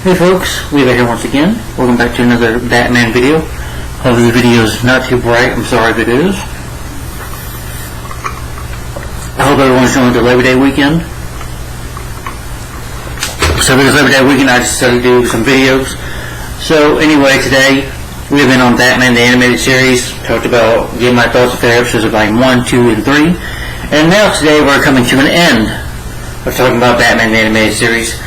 Hey folks, we are here once again. Welcome back to another Batman video. Hopefully the video is not too bright. I'm sorry if it is. I hope everyone's enjoying the Labor Day weekend. So because Labor Day weekend, I decided to do some videos. So anyway, today we have been on Batman the Animated Series. Talked about giving my thoughts of fair episodes of Volume 1, 2, and 3. And now today we're coming to an end of talking about Batman the Animated Series.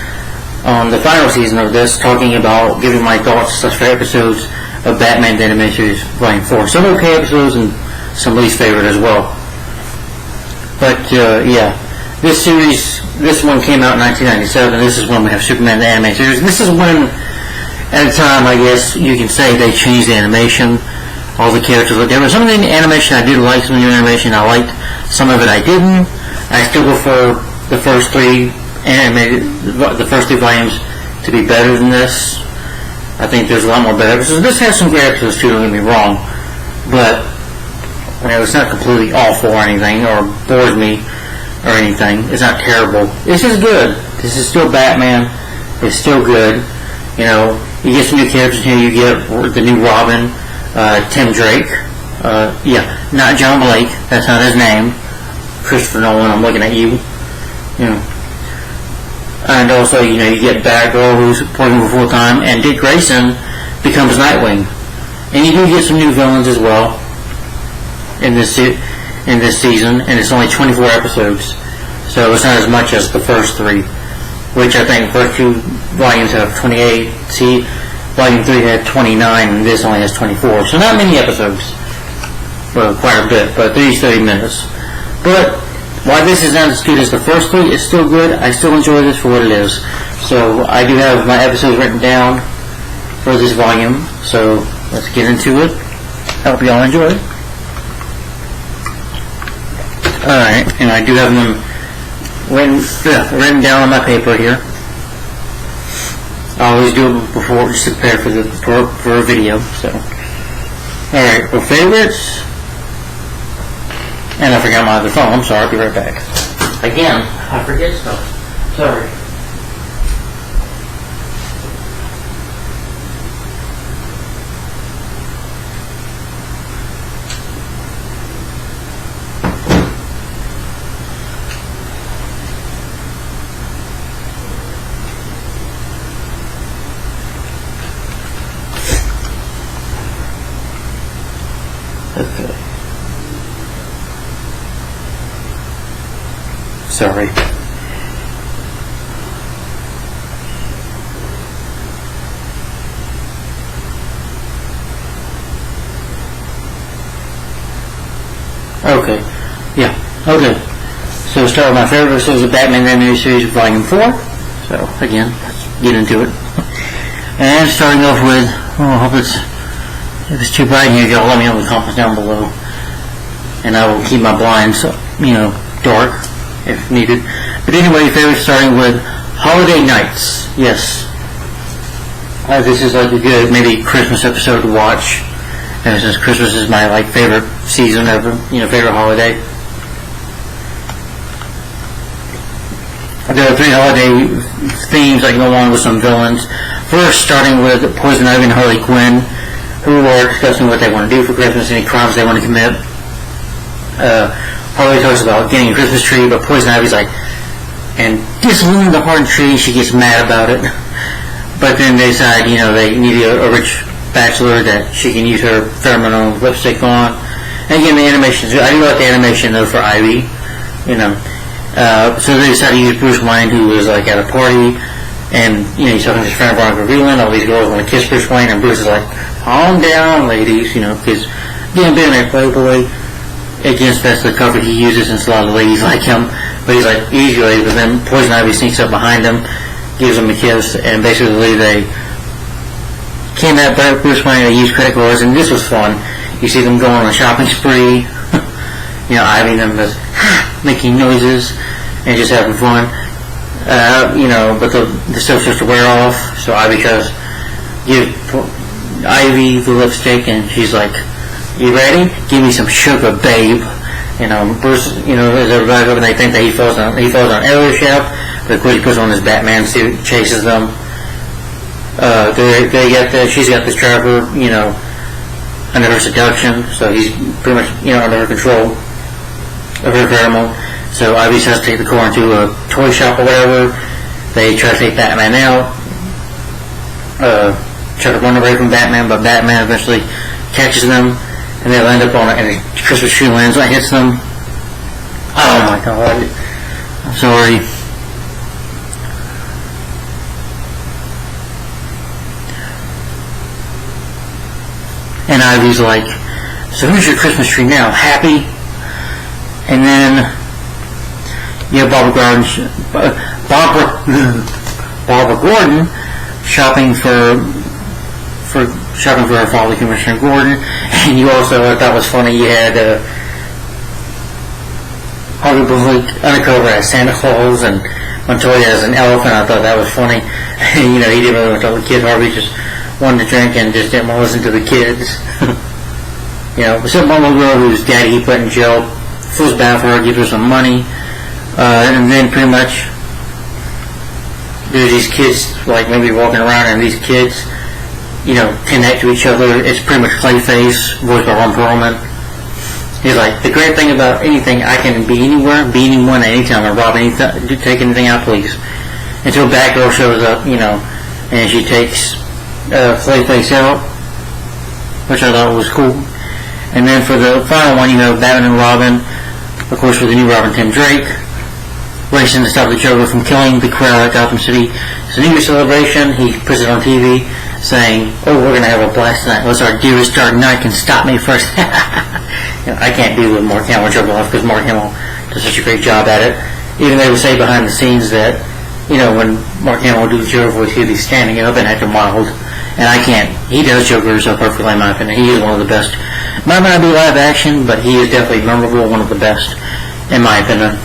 On the final season of this, talking about giving my thoughts for episodes of Batman the Animated Series Volume 4. Some okay episodes and some least favorite as well. But yeah, this series, this one came out in 1997. This is when we have Superman the Animated Series. And this is when, at a time, I guess you can say, they changed the animation. All the characters look different. Some of the animation I did like, some of the animation I liked. Some of it I didn't. I still prefer the first three volumes to be better than this. I think there's a lot more better episodes. This has some great episodes too, don't get me wrong, but it's not completely awful or anything, or bores me or anything. It's not terrible. It's just good. This is still Batman. It's still good. You know, you get some new characters here. You get the new Robin, Tim Drake. Not John Blake. That's not his name. Christopher Nolan, I'm looking at you. You know. And also, you know, you get Batgirl, who's working for full time, and Dick Grayson becomes Nightwing. And you do get some new villains as well in this season, and it's only 24 episodes, so it's not as much as the first three, which I think the first two volumes have 28. See, Volume 3 had 29, and this only has 24. So not many episodes. Well, quite a bit, but 30 minutes. But while this is not as good as the first three, it's still good. I still enjoy this for what it is. So I do have my episodes written down for this volume. So let's get into it. Hope you all enjoy it. Alright, and I do have them written down on my paper here. I always do it before, just to prepare for a video. So, alright, for favorites. And I forgot my other phone. I'm sorry. I'll be right back. Again, I forget stuff. Sorry. Okay. Sorry. Okay. Yeah. Okay. So we'll start with my favorite episodes of Batman the Animated Series Volume 4. So, again, let's get into it. And starting off with, I hope if it's too bright here, y'all let me know in the comments down below. And I will keep my blinds, dark if needed. But anyway, favorite starting with Holiday Nights. Yes. This is like a good maybe Christmas episode to watch. And since Christmas is my favorite season ever, favorite holiday. There are three holiday themes I can go on with some villains. First, starting with Poison Ivy and Harley Quinn, who are discussing what they want to do for Christmas, any crimes they want to commit. Harley talks about getting a Christmas tree, but Poison Ivy's like, and disillumined the heart tree, she gets mad about it. But then they decide, they need a rich bachelor that she can use her pheromone lipstick on. And again, the animation, I do like the animation though for Ivy, so they decide to use Bruce Wayne, who was at a party, and he's talking to his friend Veronica Vreeland. All these girls want to kiss Bruce Wayne, and Bruce is like, calm down, ladies, because being a playboy, against that's the cover he uses, since a lot of ladies like him, but he's like, easy ladies. But then Poison Ivy sneaks up behind him, gives him a kiss, and basically they came at Bruce Wayne. They used credit cards, and this was fun. You see them going on a shopping spree, Ivy and them just making noises and just having fun, but the stuff starts to wear off. So Ivy tries to give Ivy the lipstick, and she's like, you ready? Give me some sugar, babe. Bruce, as everybody up, and they think that he falls on an airship, but of course he puts on his Batman suit, chases them, she's got this driver, under her seduction, so he's pretty much, under her control of her pheromone. So obviously has to take the car into a toy shop or whatever. They try to take Batman out, try to run away from Batman, but Batman eventually catches them, and they'll end up on a Christmas tree lands and hits them. Oh my god. I'm sorry. And Ivy's like, so who's your Christmas tree now? Happy? And then, Barbara Gordon shopping for her father, Commissioner Gordon. And you also, I thought was funny, you had Harley Undercover as Santa Claus and Montoya as an elephant. I thought that was funny. He didn't really want to tell the kids. Harvey just wanted to drink and just didn't want to listen to the kids. Some little girl whose daddy he put in jail feels bad for her, gives her some money, and then pretty much there's these kids like maybe walking around, and these kids, connect to each other. It's pretty much Clayface, voiced by Ron Perlman. He's like, the great thing about anything, I can be anywhere, be anyone at any time, or rob anything, take anything out, please. Until Batgirl shows up, and she takes Clayface out, which I thought was cool. And then for the final one, Batman and Robin, of course, with the new Robin, Tim Drake, racing to stop the Joker from killing the crowd at Gotham City. It's a New Year celebration. He puts it on TV, saying, "Oh, we're gonna have a blast tonight. Unless our dearest Dark Knight can stop me first." I can't do with Mark Hamill Joker off because Mark Hamill does such a great job at it. Even they would say behind the scenes that, when Mark Hamill would do the Joker voice, he'd be standing up and acting wild. And I can't. He does Joker so perfectly, in my opinion. He is one of the best. Might not be live action, but he is definitely memorable, one of the best, in my opinion.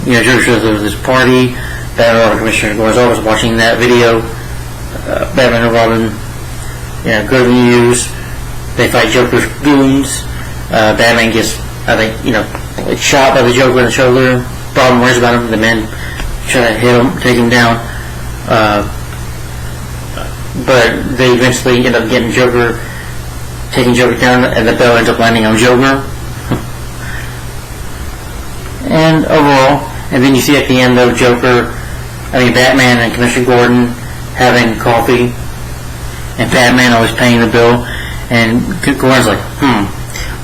Joker shows up at this party. Batman and Robin Commissioner Gordon's always watching that video. Batman and Robin, go to the news. They fight Joker's goons. Batman gets, I think, shot by the Joker in the shoulder. Robin worries about him. The men try to hit him, take him down. But they eventually end up getting Joker, taking Joker down, and the bell ends up landing on Joker. And overall, and then you see at the end of Batman and Commissioner Gordon having coffee, and Batman always paying the bill, and Gordon's like,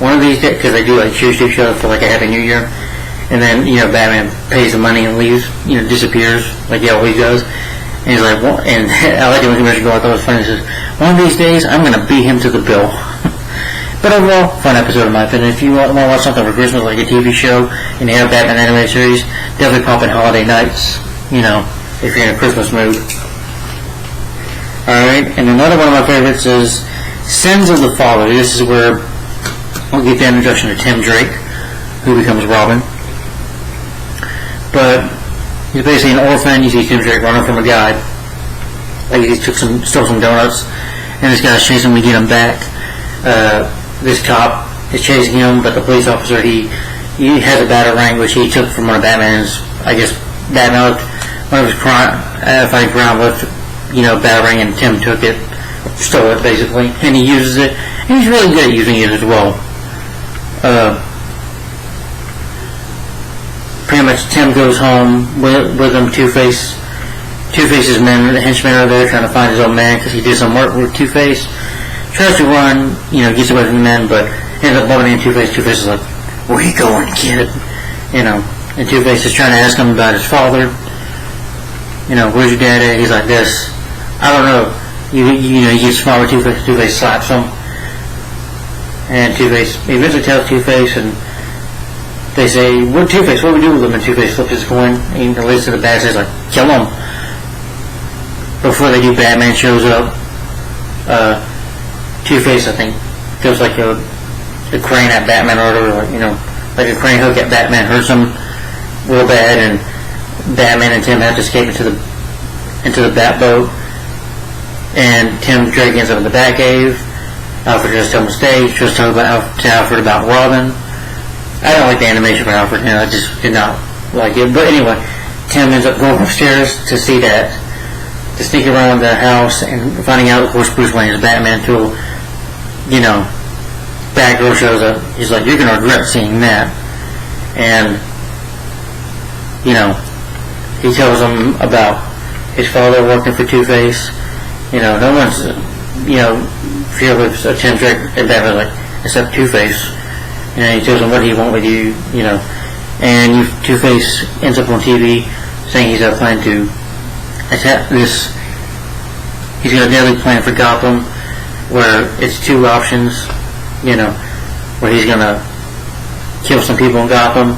one of these days, because they do like cheers to each other for like a Happy New Year, and then, Batman pays the money and leaves, disappears, like he always does. And he's like, well, and I like it when Commissioner Gordon, I thought it was funny, he says, one of these days, I'm going to beat him to the bill. But overall, fun episode in my opinion. If you want to watch something for Christmas, like a TV show, and you have Batman animated series, definitely pop in holiday nights, if you're in a Christmas mood. Alright, and another one of my favorites is Sins of the Father. This is where we'll get the introduction to Tim Drake, who becomes Robin. But he's basically an orphan. You see Tim Drake running from a guy. Like he stole some donuts, and this guy's chasing him to get him back. This cop is chasing him, but the police officer, he has a batarang which he took from one of Batman's, Batman, one of his fighting crime with, batarang, and Tim took it, stole it basically, and he uses it, and he's really good at using it as well. Pretty much Tim goes home with him. Two-Face's men, the henchmen are there trying to find his old man because he did some work with Two-Face. Tries to run, gets away from the men, but ends up bumping into Two-Face. Two-Face is like, where you going, kid? And Two-Face is trying to ask him about his father. Where's your dad at? He's like this. I don't know. He gets smart with Two-Face. Two-Face slaps him. And Two-Face eventually tells Two-Face, and they say, what Two-Face? What do we do with him? And Two-Face flips his coin, and he leads to the bad says, like, kill him. Before they do, Batman shows up. Two-Face, I think, feels like a crane at Batman, or like a crane hook at Batman hurts him real bad, and Batman and Tim have to escape into the Batboat, and Tim Drake ends up in the Batcave. Alfred just tells him to stay. He tries to talk to Alfred about Robin. I don't like the animation for Alfred, I just did not like it. But anyway, Tim ends up going upstairs to see that, to sneak around the house and finding out, of course, Bruce Wayne is Batman until, Batgirl shows up. He's like, you're going to regret seeing that. And, he tells him about his father working for Two-Face. No one's, fearless of Tim Drake and Batman, like, except Two-Face. And he tells him, what do you want with you, And Two-Face ends up on TV saying he's got a plan to attack this. He's got a deadly plan for Gotham, where it's two options, where he's gonna kill some people in Gotham,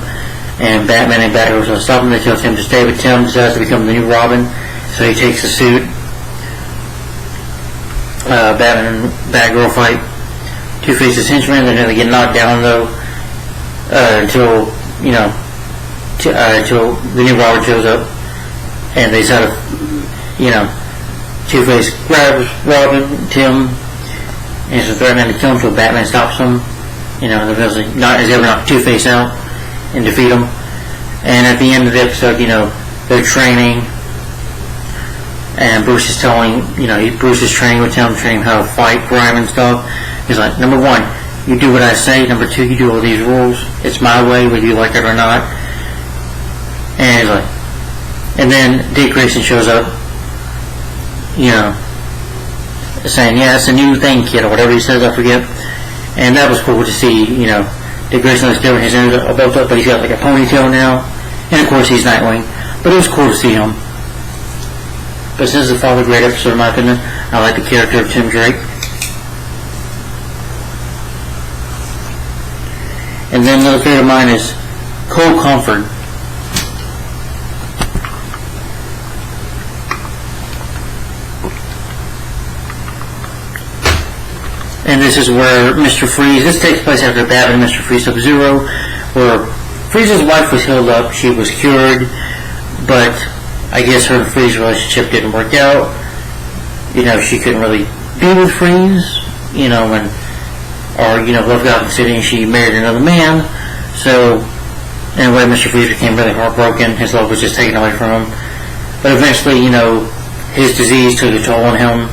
and Batman and Batgirl are gonna stop him. They tell Tim to stay, but Tim decides to become the new Robin, so he takes the suit. Batman and Batgirl fight Two-Face's henchmen. They're gonna get knocked down though, until the new Robin shows up, and they sort of, Two-Face grabs Robin, Tim, and is threatening to kill him until Batman stops him. Eventually is able to knock Two-Face out and defeat him. And at the end of the episode, they're training, and Bruce is telling, Bruce is training with Tim, training how to fight crime and stuff. He's like, number one, you do what I say. Number two, you do all these rules. It's my way, whether you like it or not. And he's like, and then Dick Grayson shows up, saying, yeah, it's a new thing, kid, or whatever he says, I forget. And that was cool to see, Dick Grayson is still, his ends are built up, but he's got like a ponytail now. And of course, he's Nightwing. But it was cool to see him. But since it's a father great episode, in my opinion, I like the character of Tim Drake. And then another favorite of mine is Cold Comfort. And this is where Mr. Freeze, this takes place after Batman and Mr. Freeze Sub-Zero, where Freeze's wife was healed up, she was cured, but I guess her and Freeze's relationship didn't work out. She couldn't really be with Freeze, left Gotham City, and she married another man. So, anyway, Mr. Freeze became really heartbroken. His love was just taken away from him. But eventually, his disease took a toll on him.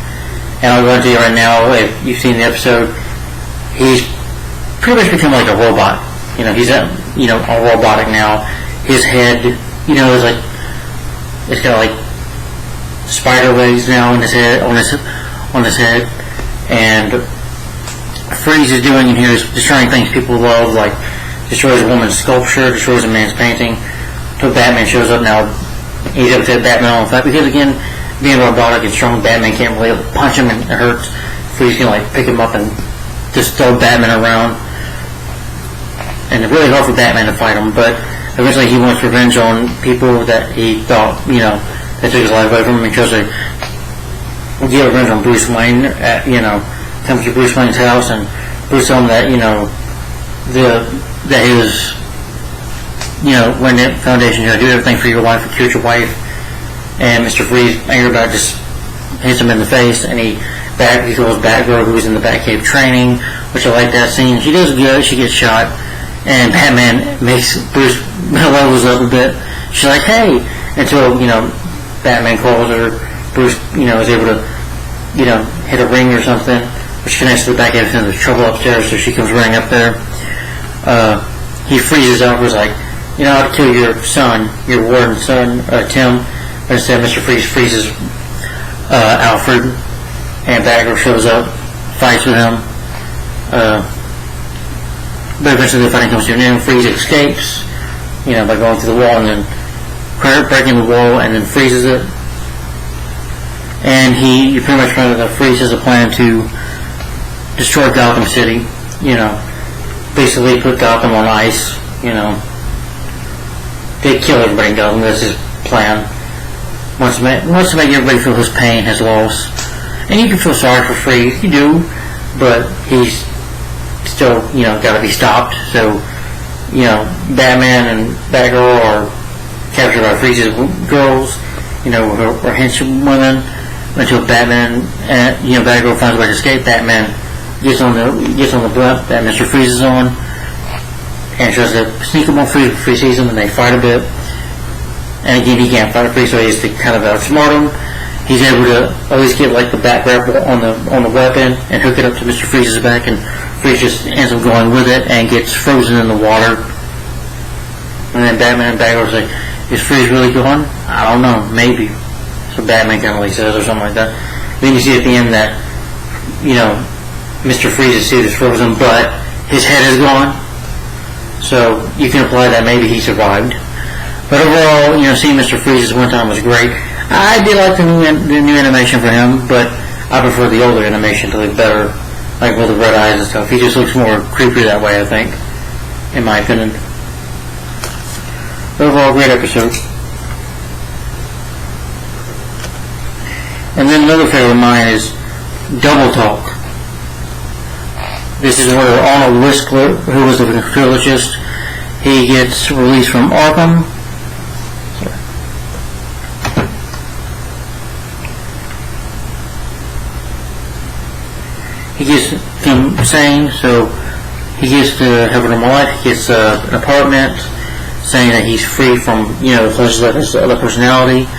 And I'll go into you right now, if you've seen the episode, he's pretty much become like a robot. He's all robotic now. His head, is like, it's got like spider legs now on his head, and Freeze is doing in here is destroying things people love, like destroys a woman's sculpture, destroys a man's painting. Until Batman shows up now, he's able to set Batman on fire, because again, being robotic and strong, Batman can't really punch him and it hurts. Freeze can pick him up and just throw Batman around. And it's really hard for Batman to fight him, but eventually he wants revenge on people that he thought, that took his life away from him. He tries to get revenge on Bruce Wayne at, comes to Bruce Wayne's house, and Bruce tells him that, that his, Wayne Foundation, do everything for your wife, cure your wife. And Mr. Freeze, angry about it, just hits him in the face, and he calls Batgirl, who was in the Batcave training, which I like that scene. She does good, she gets shot, and Batman makes Bruce levels up a bit. She's like, hey, until, Batman calls her, Bruce, is able to, hit a ring or something, which connects to the Batcave, and there's trouble upstairs, so she comes running up there. He freezes up, was like, I'll kill your son, your warden's son, Tim. Instead, Mr. Freeze freezes Alfred, and Batgirl shows up, fights with him. But eventually the fighting comes to an end. Freeze escapes, by going through the wall and then breaking the wall and then freezes it. And he pretty much found that Freeze has a plan to destroy Gotham City, basically put Gotham on ice, They kill everybody in Gotham, that's his plan. Wants to make everybody feel his pain, his loss. And you can feel sorry for Freeze, you do, but he's still, got to be stopped. So, Batman and Batgirl are captured by Freeze's girls, or henchwomen, until Batman and, Batgirl finds a way to escape. Batman gets on the blimp that Mr. Freeze is on, and tries to sneak him on Freeze. Freeze sees him, and they fight a bit. And again, he can't fight free, so he has to kind of outsmart him. He's able to always get like the back grapple on the weapon and hook it up to Mr. Freeze's back, and Freeze just ends up going with it and gets frozen in the water. And then Batman and Batgirl say, "Is Freeze really gone? I don't know, maybe." So Batman kind of like says or something like that. Then you see at the end that, you know, Mr. Freeze's suit is frozen, but his head is gone. So you can imply that maybe he survived. But overall, you know, seeing Mr. Freeze's one time was great. I did like the new animation for him, but I prefer the older animation to look better, like with the red eyes and stuff. He just looks more creepy that way, I think, in my opinion. Overall, great episode. And then another favorite of mine is Double Talk. This is where Arnold Whistler, who was the ventriloquist, he gets released from Arkham. He gets insane, so he gets to have a normal life. He gets an apartment, saying that he's free from, you know, pleasures of his other personality.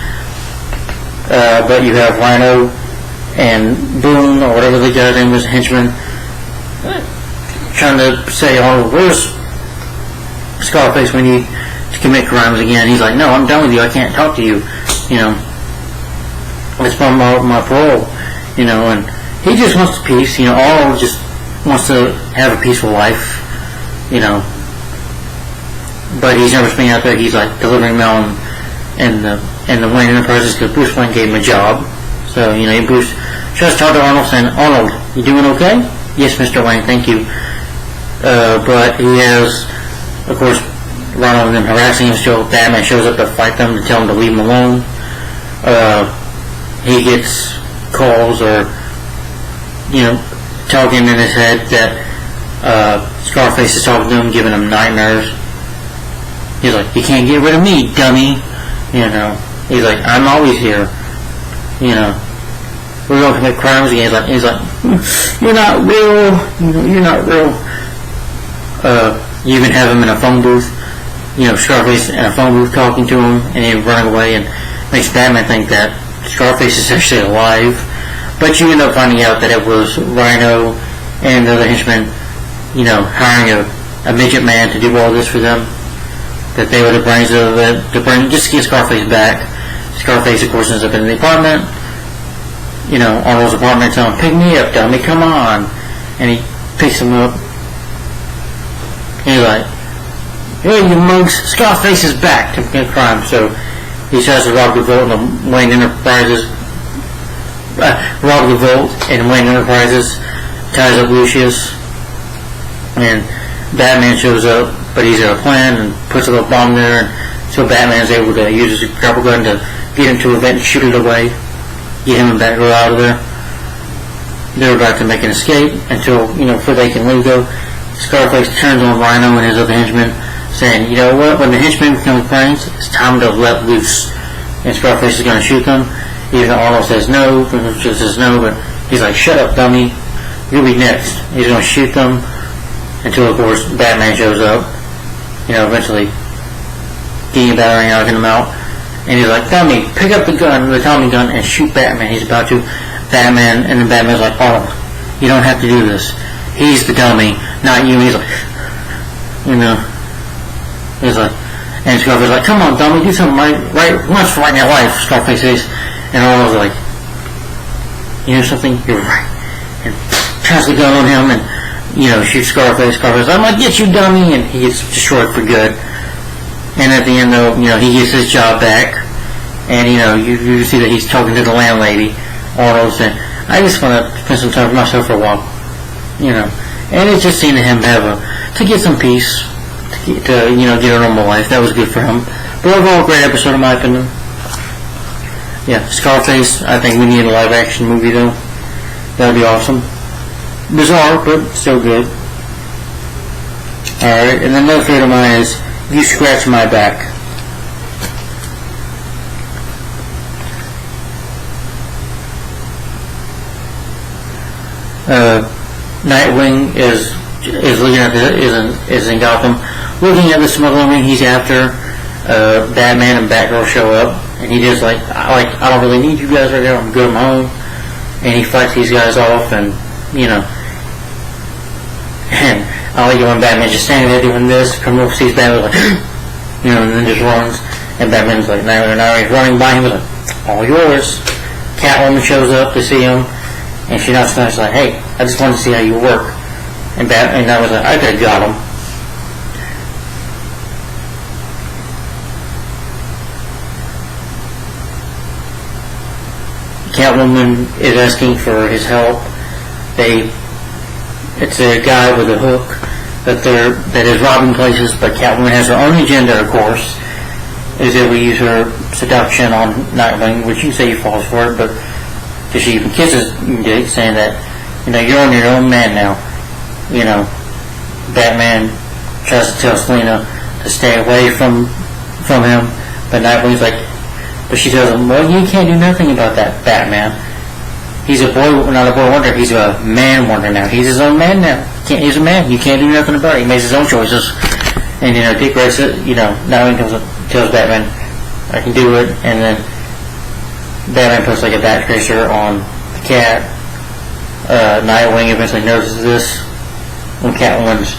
But you have Rhino and Boone, or whatever the guy's name was, henchman, trying to say, "Oh, where's Scarface? We need to commit crimes again." He's like, "No, I'm done with you. I can't talk to you. You know, it's from my parole." You know, and he just wants peace. You know, all just wants to have a peaceful life. You know, but he's never been out there. He's like delivering mail and the Wayne Enterprises, because Bruce Wayne gave him a job. So, you know, Bruce tries to talk to Arnold, saying, "Arnold, you doing okay?" "Yes, Mr. Wayne, thank you." But he has, of course, Ronald and them harassing him still. Batman shows up to fight them, to tell him to leave him alone. He gets calls, or, you know, talking in his head that Scarface is talking to him, giving him nightmares. He's like, "You can't get rid of me, dummy." You know, he's like, "I'm always here. You know, we're going to commit crimes again." He's like, "You're not real. You know, you're not real." You even have him in a phone booth. You know, Scarface in a phone booth talking to him, and he's running away, and makes Batman think that Scarface is actually alive. But you end up finding out that it was Rhino and the other henchmen, you know, hiring a midget man to do all this for them. That they were the brains of it, to bring, just to get Scarface back. Scarface, of course, ends up in the apartment. You know, Arnold's apartment, telling him, "Pick me up, dummy, come on." And he picks him up. And he's like, "Hey, you mugs, Scarface is back to commit crime." So he tries to rob the vault in Wayne Enterprises. Rob the vault in Wayne Enterprises, ties up Lucius, and Batman shows up, but he's got a plan and puts a little bomb there, and so Batman's able to use his grapple gun to get him to a vent and shoot it away, get him and Batgirl out of there. They're about to make an escape until, you know, before they can leave though. Scarface turns on Rhino and his other henchmen, saying, "You know what, when the henchmen become brains, it's time to let loose." And Scarface is going to shoot them. Even though Arnold says no, just says no, but he's like, "Shut up, dummy, you'll be next." He's going to shoot them until, of course, Batman shows up. You know, eventually getting a battering, knocking him out. And he's like, "Dummy, pick up the gun, the Tommy gun, and shoot Batman." He's about to. Batman, and then Batman's like, "Oh, you don't have to do this. He's the dummy, not you." He's like, you know, he's like, and Scarface's like, "Come on, dummy, do something right once for right in your life." Scarface says, and Arnold's like, "You know something? You're right." And turns the gun on him, and, you know, shoots Scarface. Scarface's like, "I'm gonna get you, dummy," and he gets destroyed for good. And at the end, though, you know, he gets his job back, and, you know, you see that he's talking to the landlady. Arnold saying, "I just want to spend some time for myself for a while," you know. And it's just seeing him to get some peace, to you know, get a normal life. That was good for him. But overall, great episode in my opinion. Yeah, Scarface. I think we need a live action movie though. That would be awesome. Bizarre, but still good. Alright, and then another favorite of mine is "You Scratch My Back." Nightwing is looking at is in Gotham, looking at the smuggling ring he's after. Batman and Batgirl show up, and he just like, I don't really need you guys right now, I'm good, I'm home. And he fights these guys off, and, and I like it when Batman's just standing there doing this, criminal sees Batman like, and then just runs, and Batman's like, now he's running by him, like, all yours. Catwoman shows up to see him, and she knocks down, she's like, hey, I just wanted to see how you work. And I was like, I could have got him. Catwoman is asking for his help. It's a guy with a hook that is robbing places, but Catwoman has her own agenda, of course, is that we use her seduction on Nightwing, which you say he falls for it, but because she even kisses Dick, saying that, you're on your own man now. Batman tries to tell Selina to stay away from him, but Nightwing's like, but she tells him, well, you can't do nothing about that, Batman. He's a boy, not a boy wonder, he's a man wonder now. He's his own man now. He's a man, you can't do nothing about it. He makes his own choices. And, Dick writes it, Nightwing comes up, tells Batman, I can do it, and then Batman puts like a bat tracer on the cat. Nightwing eventually notices this when Catwoman's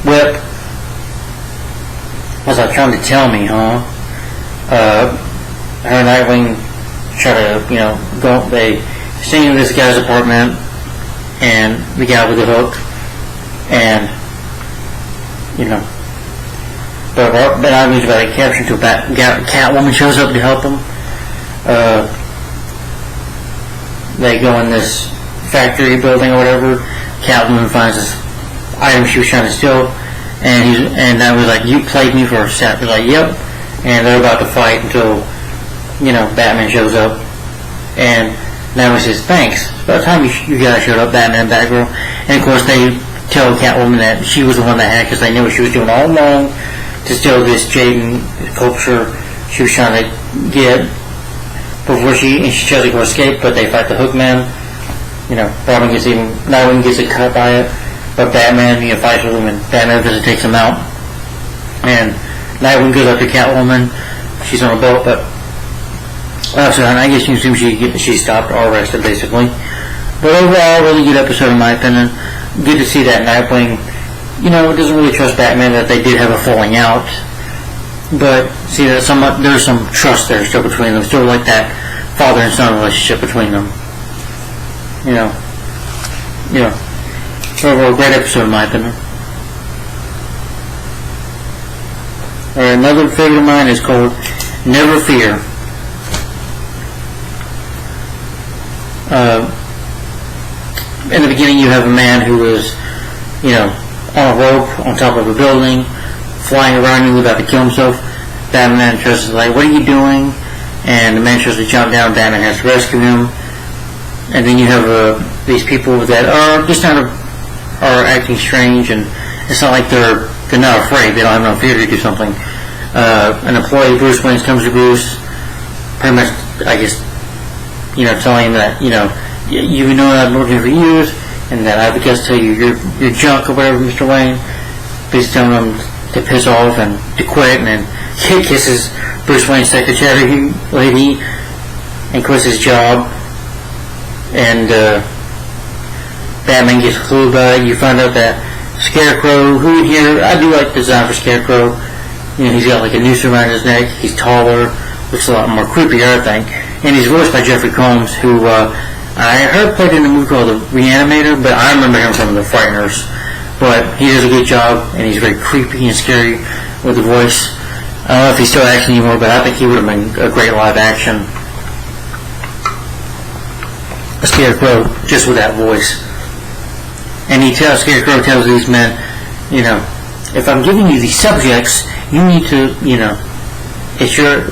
whip. What's that trying to tell me, huh? Her and Nightwing try to, they sneak into this guy's apartment, and the guy with the hook, and, but Nightwing's about to get captured until Catwoman shows up to help him. They go in this factory building or whatever. Catwoman finds this item she was trying to steal, and I was like, you played me for a set. They're like, yep. And they're about to fight until, Batman shows up, and Nightwing says, thanks. By the time you guys showed up, Batman and Batgirl, and of course they tell Catwoman that she was the one that had, because they knew what she was doing all along to steal this Jaden sculpture she was trying to get before she tries to go escape, but they fight the Hookman. Nightwing gets a cut by it, but Batman, fights with him, and Batman eventually takes him out. And Nightwing goes up to Catwoman. She's on a boat, but so I guess you assume she stopped or arrested, basically. But overall, really good episode in my opinion. Good to see that Nightwing, doesn't really trust Batman, that they did have a falling out. But see that there's some trust there still between them, still like that father and son relationship between them. Overall, great episode in my opinion. Another favorite of mine is called Never Fear. In the beginning, you have a man who is, on a rope on top of a building, flying around and about to kill himself. Batman tries to like, what are you doing? And the man tries to jump down. Batman has to rescue him. And then you have these people that are just are acting strange, and it's not like they're not afraid. They don't have no fear to do something. An employee, Bruce Wayne, comes to Bruce, pretty much, I guess, telling him that, you know I've been working for years, and that I have a guess to tell you you're junk or whatever, Mr. Wayne. He's telling him to piss off and to quit, and then he kisses Bruce Wayne's secretary lady and quits his job. And Batman gets clued by it. You find out that Scarecrow, who here, I do like the design for Scarecrow. He's got like a noose around his neck. He's taller, looks a lot more creepier, I think. And he's voiced by Jeffrey Combs, who I heard played in a movie called The Reanimator, but I remember him from The Frighteners. But he does a good job, and he's very creepy and scary with the voice. I don't know if he's still acting anymore, but I think he would have been a great live action Scarecrow just with that voice. And Scarecrow tells these men, if I'm giving you these subjects, you need to, it's your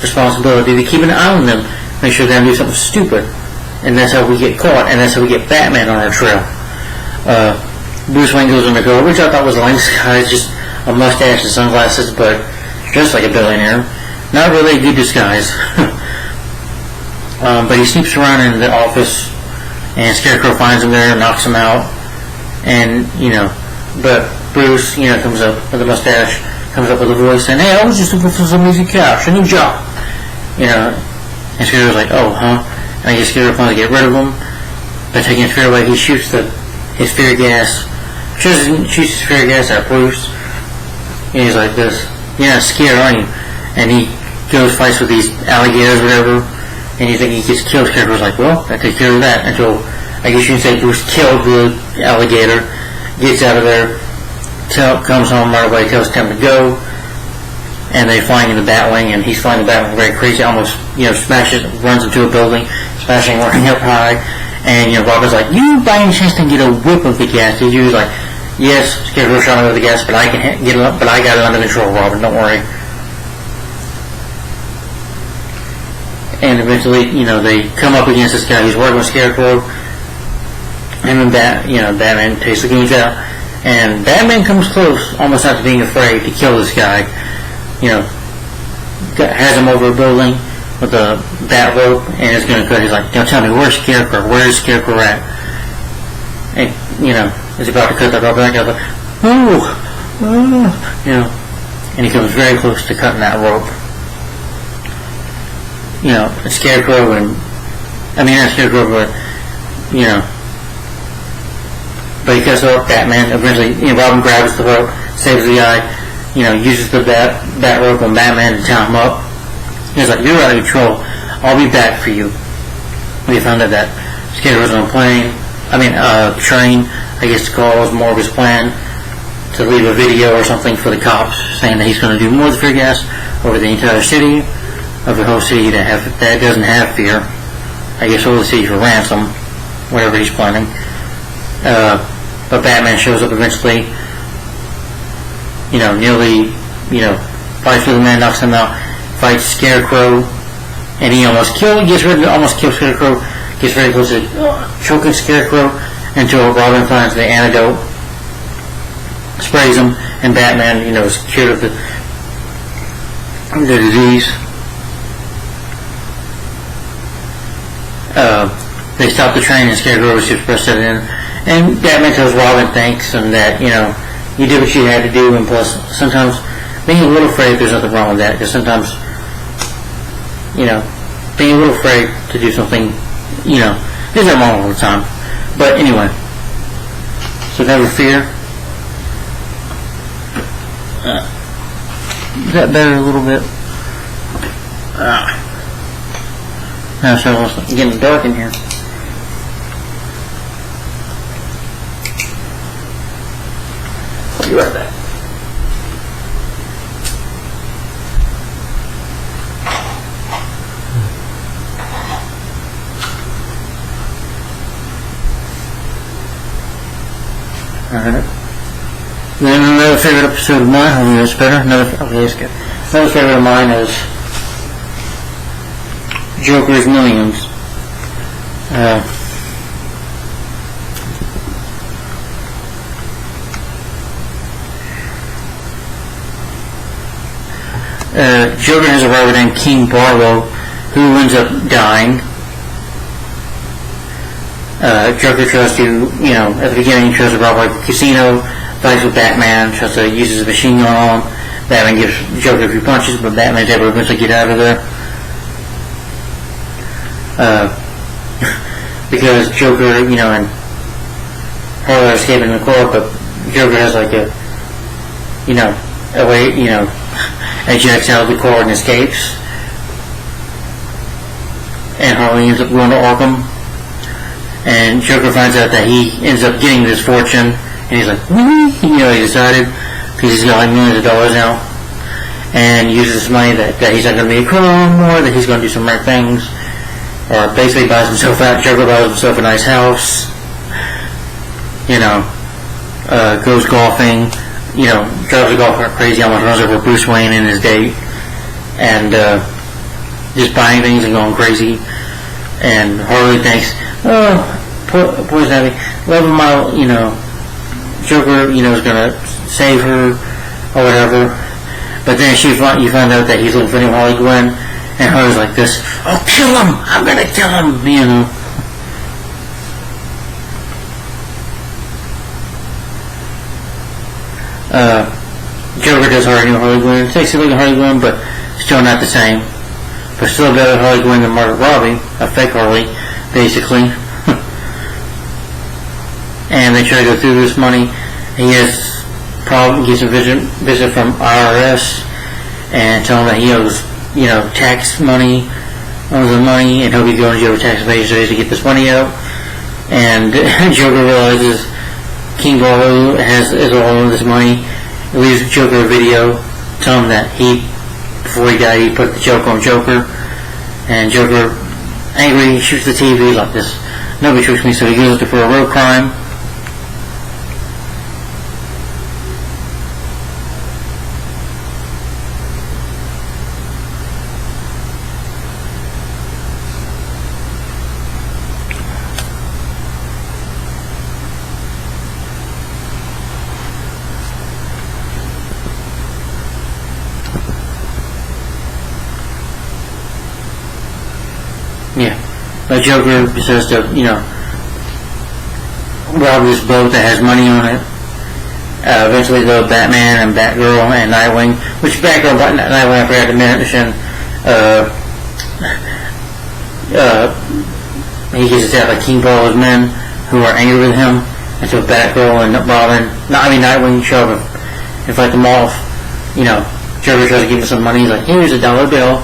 responsibility to keep an eye on them, make sure they don't do something stupid. And that's how we get caught, and that's how we get Batman on our trail. Bruce Wayne goes undercover, which I thought was a lame disguise, just a mustache and sunglasses, but dressed like a billionaire. Not really a good disguise. But he sneaks around in the office, and Scarecrow finds him there and knocks him out. And, but Bruce, comes up with a mustache, comes up with a voice saying, "Hey, I was just looking for some easy cash, a new job." You know, and Scarecrow's like, "Oh, huh?" And I guess Scarecrow finally get rid of him by taking his fear away. He shoots his fear gas, shoots his fear gas at Bruce, and he's like this, "You're not scared, are you?" And he goes fights with these alligators, or whatever, and you think he gets killed. Scarecrow's like, "Well, that takes care of that." Until I guess you can say Bruce killed the alligator, gets out of there, comes home right away, tells Tim to go, and they flying in the Batwing, and he's flying the Batwing very crazy, almost, smashes, runs into a building, smashing, running up high, and, Robin's like, "You by any chance can get a whip of the gas, did you?" He's like, "Yes, Scarecrow shot me with the gas, but I can get it up, but I got it under control, Robin, don't worry." And eventually, they come up against this guy. He's working with Scarecrow, and then Batman takes the goons out, and Batman comes close, almost not to being afraid to kill this guy. Has him over a building with a bat rope, and it's going to cut. He's like, "Tell me, where's Scarecrow? Where is Scarecrow at?" And is about to cut that rope back. I was like, "Oh, and he comes very close to cutting that rope. Scarecrow not Scarecrow, but but he cuts the rope. Batman eventually, Robin grabs the rope, saves the guy, uses the bat rope on Batman to tie him up. He's like, "You're out of control. I'll be back for you." We found out that Scarecrow's on a train, I guess was more of his plan to leave a video or something for the cops saying that he's going to do more of the fear gas over the entire city, of the whole city that doesn't have fear. I guess hold the city for ransom, whatever he's planning. But Batman shows up eventually, nearly, fights with the man, knocks him out, fights Scarecrow, and he almost kills Scarecrow, gets very close to choking Scarecrow until Robin finds the antidote, sprays him, and Batman, is cured of the disease. They stop the train, and Scarecrow is just pressed it in, and Batman tells Robin thanks, and that, you did what you had to do, and plus, sometimes, being a little afraid, there's nothing wrong with that, because sometimes, being a little afraid to do something, there's nothing wrong all the time. But anyway, so never fear. Is that better a little bit? Now, so it's getting dark in here. I'll be right back. Alright. Then another favorite episode of mine, hopefully that's better. Okay, that's good. Another favorite of mine is Joker's Millions. Joker has a rival named King Barlow, who ends up dying. Joker tries to, at the beginning, tries to rob a casino, fights with Batman, tries to use his machine gun on him. Batman gives Joker a few punches, but Batman's able to eventually get out of there. Because Joker, and Harley are escaping the court, but Joker has like a way, ejects out of the court and escapes. And Harley ends up going to Arkham. And Joker finds out that he ends up getting this fortune, and he's like, he decided, because he's got like millions of dollars now, and uses this money that he's not going to be a criminal anymore, that he's going to do some right things, or basically buys himself out. Joker buys himself a nice house, goes golfing, drives a golf cart crazy, almost runs over Bruce Wayne and his date, and just buying things and going crazy. And Harley thinks, poison ivy, love of my, Joker, is gonna save her or whatever. But then you find out that he's looking for Harley Quinn, and Harley's like this, "Oh, kill him! I'm gonna kill him!" Joker does Harley knew Harley Quinn. Sexy looking Harley Quinn, but still not the same. But still better Harley Quinn than Margaret Robbie, a fake Harley, basically. And they try to go through this money. He gets a visit from IRS and tell him that he owes, tax money, owes the money, and he'll be going to jail for tax evasion to get this money out. And Joker realizes King Barlow is all of this money. He leaves Joker a video, tell him that before he died, he put the joke on Joker. And Joker, angry, shoots the TV like this. Nobody tricks me, so he goes for a real crime. But Joker says to, rob this boat that has money on it. Eventually, though, Batman and Batgirl and Nightwing, which Batgirl and Nightwing, I forgot to mention, he gets attacked by King Barlow's men who are angry with him, and so Batgirl and Nightwing show up and fight them off. Joker tries to give him some money. He's like, here's $1 bill.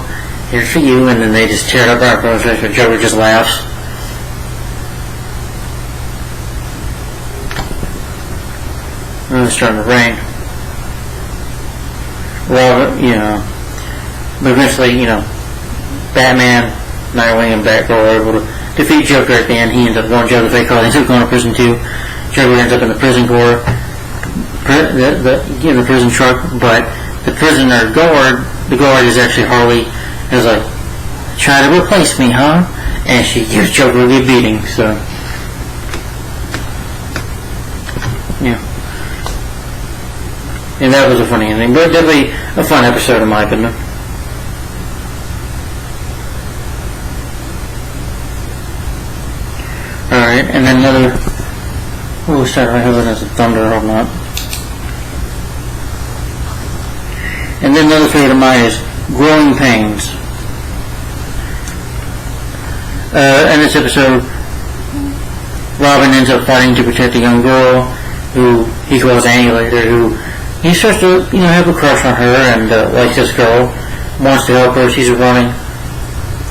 Here's for you, and then they just tear it up right across the face, but Joker just laughs. And it's starting to rain. Well, but eventually, Batman, Nightwing, and Batgirl are able to defeat Joker at the end. He ends up going to jail, they ends up going to prison too. Joker ends up in the prison car, the prison truck, but the prisoner guard, the guard is actually Harley. Is like, try to replace me, huh? And she gives Joker a good beating, so. Yeah. And that was a funny ending, but definitely a fun episode in my opinion. Alright, and then another. Oh, sorry, I hope it has a thunder or not. And then another favorite of mine is Growing Pains. In this episode, Robin ends up fighting to protect a young girl who he calls Annihilator, who he starts to, have a crush on her and likes this girl, wants to help her, she's running,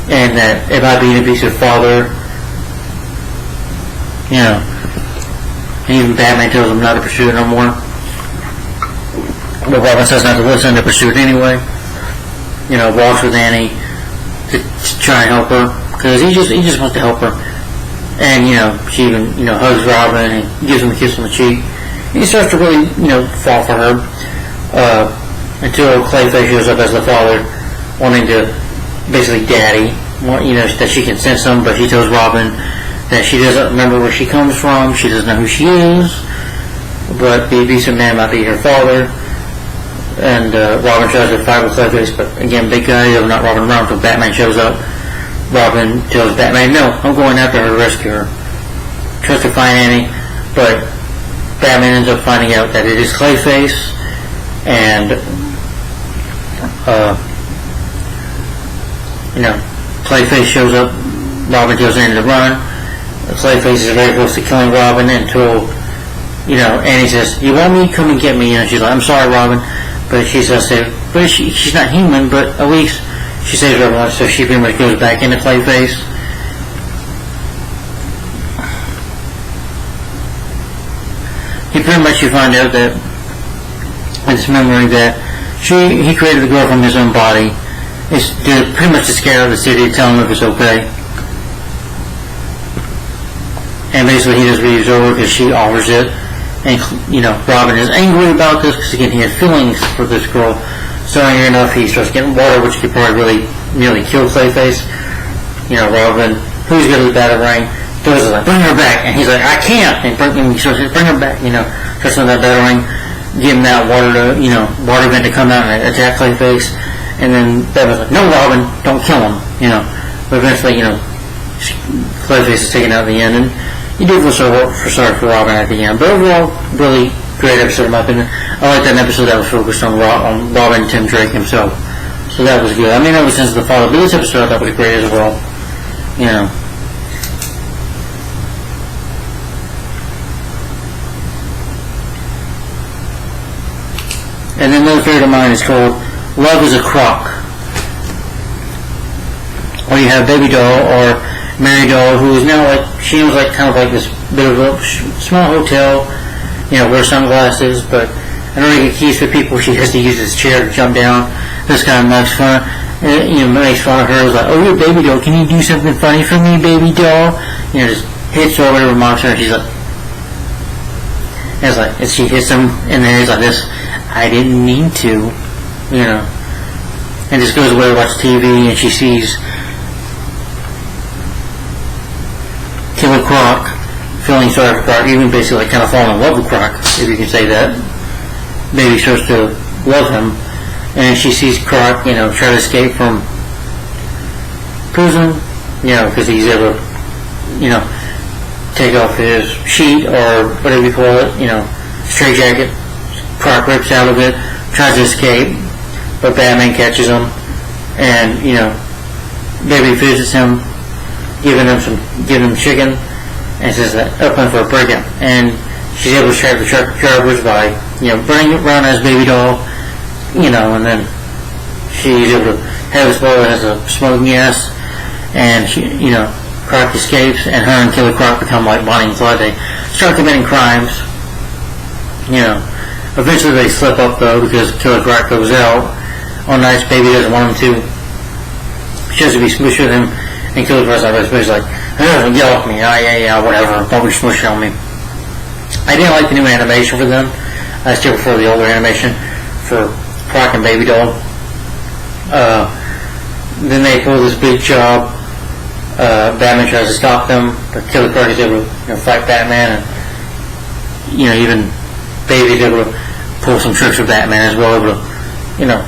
and that if I being an abusive father, and even Batman tells him not to pursue it no more. But Robin says not to listen, to pursue it anyway. Walks with Annie to try and help her. Because he just wants to help her. And, she even, hugs Robin and gives him a kiss on the cheek. And he starts to really, fall for her. Until Clayface shows up as the father, wanting to, basically daddy. That she can sense him, but she tells Robin that she doesn't remember where she comes from, she doesn't know who she is. But the abusive man might be her father. And Robin tries to fight with Clayface, but again, big guy, not Robin around until Batman shows up. Robin tells Batman, no, I'm going after her to rescue her. Tries to find Annie, but Batman ends up finding out that it is Clayface, and, Clayface shows up, Robin tells Annie to run. Clayface is very close to killing Robin until, Annie says, you want me? Come and get me. And she's like, I'm sorry, Robin. But she says, but she's not human, but at least she saves her life, so she pretty much goes back into Clayface. You find out that in this memory that he created the girl from his own body. It's pretty much to scare the city, to tell him if it's okay. And basically he just leaves over because she offers it. And, Robin is angry about this because, again, he had feelings for this girl. So, angry enough, he starts getting water, which could probably really nearly kill Clayface. Robin, who's good at the batarang, goes like, bring her back. And he's like, I can't. And he starts to bring her back, starts on that batarang, give him that water water vent to come out and attack Clayface. And then Batman's like, no, Robin, don't kill him, But eventually, Clayface is taken out at the end. And you do feel sorry for Robin at the end. But overall, really great episode in my opinion. I like that episode that was focused on Robin Tim Drake himself. So that was good. I mean, ever since the father, but this episode I thought was great as well. You know. And then another favorite of mine is called Love is a Crock. Or you have Baby Doll or Mary Doll, who is now like, she was like kind of like this bit of a small hotel, you know, wears sunglasses, but in order to get keys for people, she has to use this chair to jump down. This guy makes fun, makes fun of her. It's like, oh, you're Baby Doll, can you do something funny for me, Baby Doll? You know, just hits her or whatever, mocks her, and she's like, and it's like, and she hits him in there, he's like this, I didn't mean to, you know, and just goes away to watch TV, and she sees Killer Croc, feeling sorry for Croc, even basically like kind of falling in love with Croc, if you can say that. Baby starts to love him, and she sees Croc, you know, try to escape from prison, you know, because he's able to, you know, take off his sheet or whatever you call it, you know, straitjacket. Croc rips out of it, tries to escape, but Batman catches him, and, you know, Baby visits him, giving him chicken, and says that open for a break-in, and she's able to trap the truck drivers by, you know, bringing it around as Baby Doll, you know, and then she's able to have this boy that has a smoking gas, and she, you know, Croc escapes, and her and Killer Croc become like Bonnie and Clyde. They start committing crimes, you know. Eventually they slip up though, because Killer Croc goes out on nights Baby doesn't want him to. She has to be smushed with him, and Killer Croc's like, yell at me, yeah, whatever, don't be smushed on me. I didn't like the new animation for them. I still prefer the older animation for Croc and Baby Doll. Then they pull this big job. Batman tries to stop them, but Killer Croc is able to, you know, fight Batman, and, you know, even Baby is able to pull some tricks with Batman as well, able to, you know,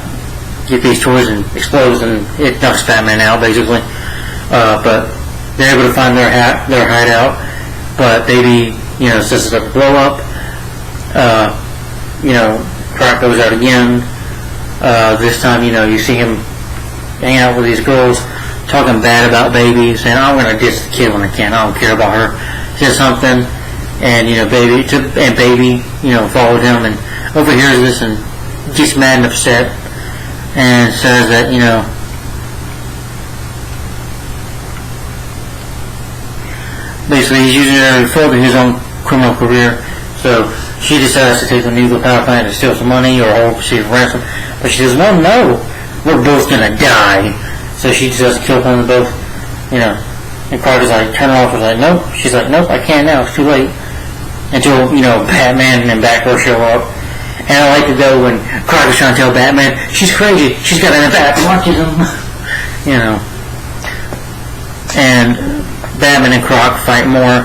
get these toys and explodes, and it knocks Batman out basically. But they're able to find their hideout, but Baby, you know, sets it up to blow up. You know, Croc goes out again. This time, you know, you see him hang out with these girls, talking bad about Baby, saying, I'm going to ditch the kid when I can, I don't care about her. Says something, and, you know, Baby, you know, followed him and overhears this and gets mad and upset, and says that, you know, basically he's using it to further his own criminal career. So she decides to take the nuclear power plant and steal some money or hold receive ransom. But she says, well, no, we're both gonna die. So she decides to kill them both, you know. And Croc is like, turn it off. He's like, nope. She's like, nope, I can't now, it's too late. Until, you know, Batman and Batgirl show up. And I like it though when Croc is trying to tell Batman, she's crazy, she's got an autism, you know. And Batman and Croc fight more.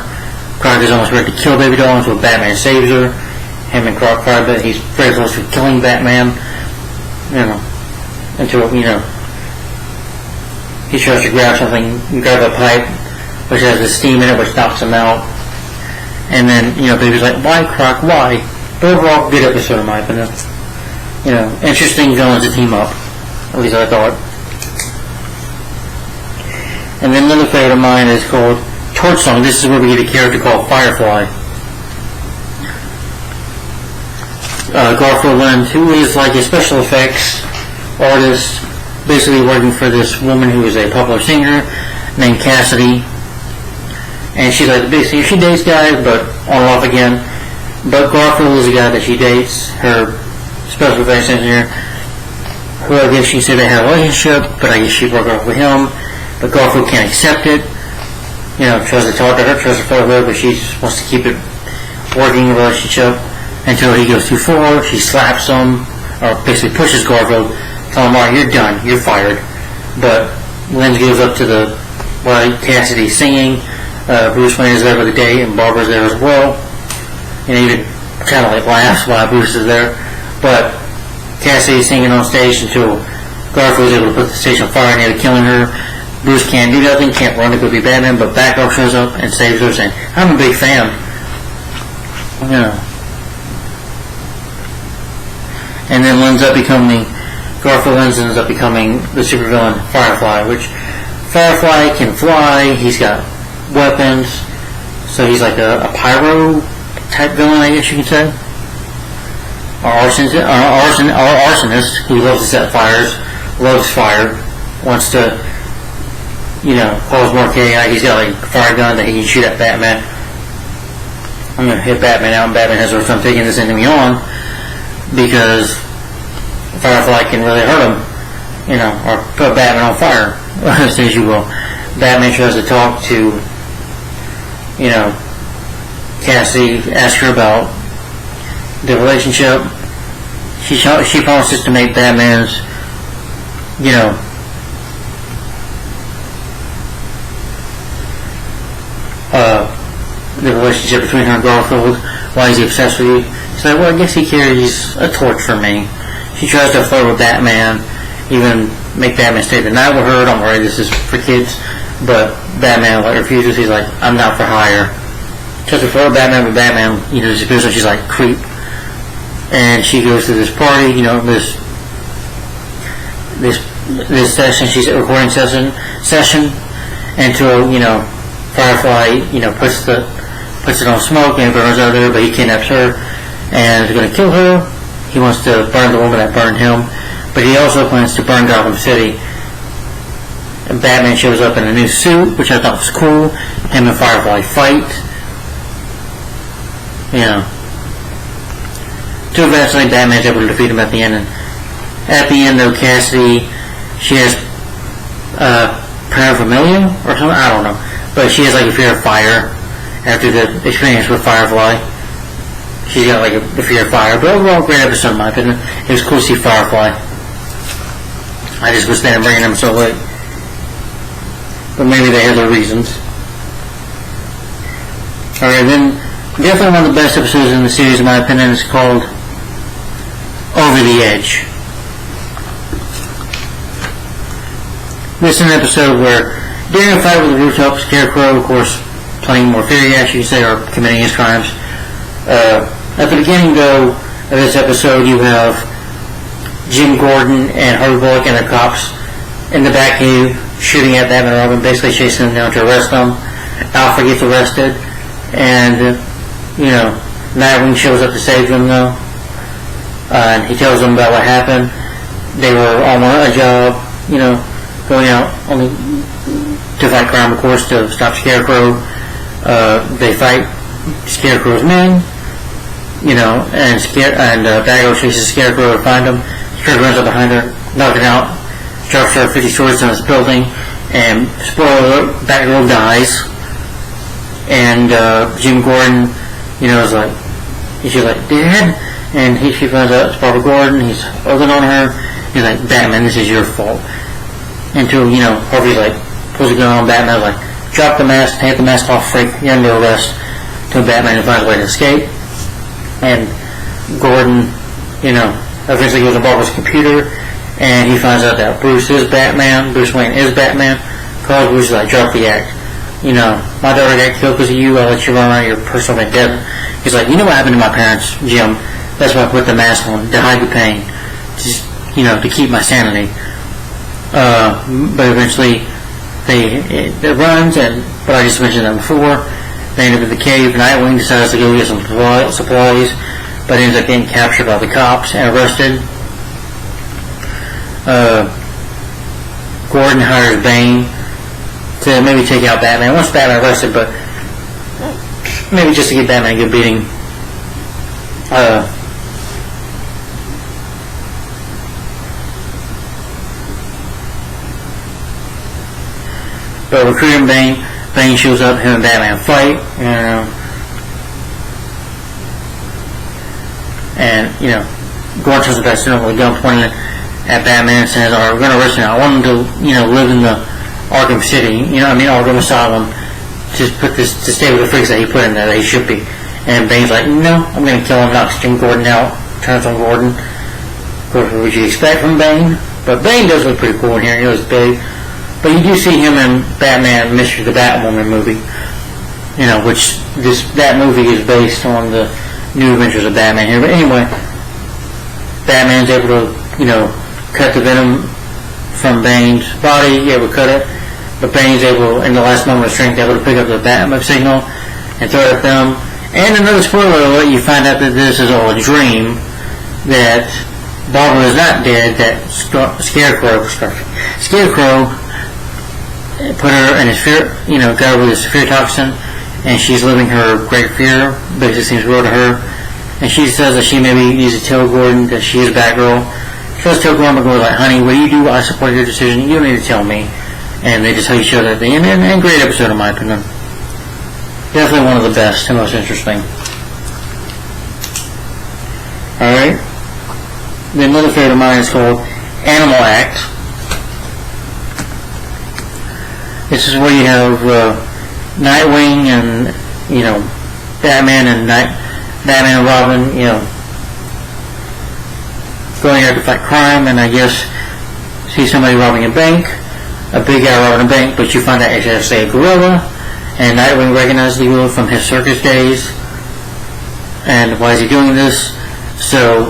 Croc is almost ready to kill Baby Doll until Batman saves her. Him and Croc fight, but he's very close to killing Batman, you know, until, you know, he tries to grab something, grab a pipe, which has the steam in it, which knocks him out. And then, you know, Baby's like, why, Croc, why? But overall, good episode in my opinion. You know, interesting villains to team up. At least I thought. And then another favorite of mine is called Torch Song. This is where we get a character called Firefly. Garfield Lynn, who is like a special effects artist, basically working for this woman who is a popular singer named Cassidy. And she's like the big singer. She dates guys, but on and off again. But Garfield is the guy that she dates, her special effects engineer, who I guess she said they had a relationship, but I guess she broke up with him. But Garfield can't accept it. You know, tries to talk to her, tries to flirt with her, but she just wants to keep it working relationship until he goes too far. She slaps him, or basically pushes Garfield, telling him, alright, you're done, you're fired. But Lynn goes up to the, while Cassidy's singing, Bruce Wayne is there for the day, and Barbara's there as well. And even kind of like laughs while Bruce is there. But Cassidy's singing on stage until Garfield's able to put the stage on fire and end up killing her. Bruce can't do nothing, can't run to go be Batman, but Batgirl shows up and saves her, saying, I'm a big fan. You know. and then Garfield ends up becoming the supervillain Firefly, which Firefly can fly, he's got weapons, so he's like a pyro type villain, I guess you could say. Or arsonist who loves to set fires, loves fire, wants to, cause more chaos. He's got like a fire gun that he can shoot at Batman. I'm going to hit Batman out, and Batman has a time taking this enemy on because Firefly can really hurt him, or put Batman on fire, as you will. Batman tries to talk to, Cassie, ask her about the relationship. She promises to make Batman's, the relationship between her and Garfield. Why is he obsessed with you? She's like, well, I guess he carries a torch for me. She tries to flirt with Batman, even make Batman stay the night with her. Don't worry, this is for kids. But Batman refuses. He's like, I'm not for hire. Tries to flirt with Batman, but Batman, disappears, and she's like, creep. And she goes to this party, this session. She's at a recording session, until Firefly, puts it on smoke and burns out there, but he kidnaps her and is going to kill her. He wants to burn the woman that burned him, but he also plans to burn Gotham City. And Batman shows up in a new suit, which I thought was cool. Him and Firefly fight. So eventually Batman's able to defeat him at the end. And at the end, though, Cassidy, she has paraphernalia or something, I don't know, but she has like a fear of fire after the experience with Firefly. She's got like a fear of fire, but overall great episode in my opinion. It was cool to see Firefly. I just wish they didn't bring them so late, but maybe they have their reasons. Alright, then definitely one of the best episodes in the series in my opinion is called Over the Edge. This is an episode where during a fight with the rooftop, Scarecrow, of course, playing more theory, as you say, or committing his crimes. At the beginning, though, of this episode, you have Jim Gordon and Harley and the cops in the Batcave shooting at Batman and Robin, basically chasing them down to arrest them. Alfred gets arrested, and, Nightwing shows up to save them, though. And he tells them about what happened. They were on a job, going out only to fight crime, of course, to stop Scarecrow. They fight Scarecrow's men, and Batgirl chases Scarecrow to find him. Scarecrow runs up behind her, knocking out, drops her 50 swords on this building, and spoiler alert, Batgirl dies. And Jim Gordon, is like, she's like, Dad? And she finds out it's Barbara Gordon. He's holding on her. He's like, Batman, this is your fault. Until, Harvey's like, pulls a gun on Batman, like, drop the mask, take the mask off, freak, you're under arrest. Until Batman finds a way to escape. And Gordon, eventually goes to Barbara's computer, and he finds out that Bruce is Batman, Bruce Wayne is Batman. Calls Bruce, like, drop the act. My daughter got killed because of you, I'll let you run around your personal vendetta. He's like, what happened to my parents, Jim? That's why I put the mask on, to hide the pain. Just, to keep my sanity. But eventually, it runs, but I just mentioned that before. They end up in the cave. Nightwing decides to go get some supplies, but ends up getting captured by the cops and arrested. Gordon hires Bane to maybe take out Batman. Once Batman arrested, but maybe just to get Batman a good beating. But recruiting Bane shows up, him and Batman fight, and Gordon turns the best with a gun pointing at Batman and says, alright, we're going to arrest him now. I want him to, live in the Arkham City, Arkham Asylum, to stay with the freaks that he put in there that he should be. And Bane's like, no, I'm going to kill him, knocks Jim Gordon out, turns on Gordon. Of course, what would you expect from Bane? But Bane does look pretty cool in here, he was big. But you do see him in Batman Mystery of the Batwoman movie, which that movie is based on the New Adventures of Batman here. But anyway, Batman's able to, cut the venom from Bane's body, able to cut it, but Bane's able, in the last moment of strength, able to pick up the Batman signal and throw it at them. And another spoiler alert, you find out that this is all a dream, that Barbara is not dead, that Scarecrow put her in his fear, got her with his fear toxin, and she's living her great fear, basically seems real to her. And she says that she maybe needs to tell Gordon that she is Batgirl. She does tell Gordon, but Gordon's like, honey, what do you do? I support your decision. You don't need to tell me. And they just tell each other at the end. And great episode, in my opinion. Definitely one of the best and most interesting. Alright. The another favorite of mine is called Animal Act. This is where you have Nightwing and, Batman and Robin, going out to fight crime, and I guess see somebody robbing a bank, a big guy robbing a bank, but you find out it's actually a gorilla, and Nightwing recognizes the gorilla from his circus days. And why is he doing this? So,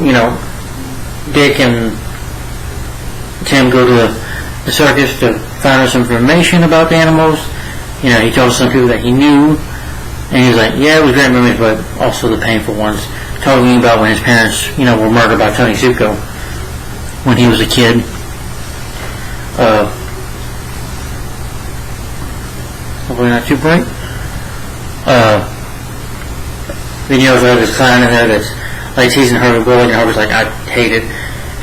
Dick and Tim go to the circus to find out some information about the animals. He told some people that he knew, and he was like, yeah, it was great memories, but also the painful ones. Talking about when his parents, were murdered by Tony Zuko when he was a kid. Hopefully not too bright. Then you also have this clown in there that's like teasing Harvey Bullock, and Harvey's like, I hate it.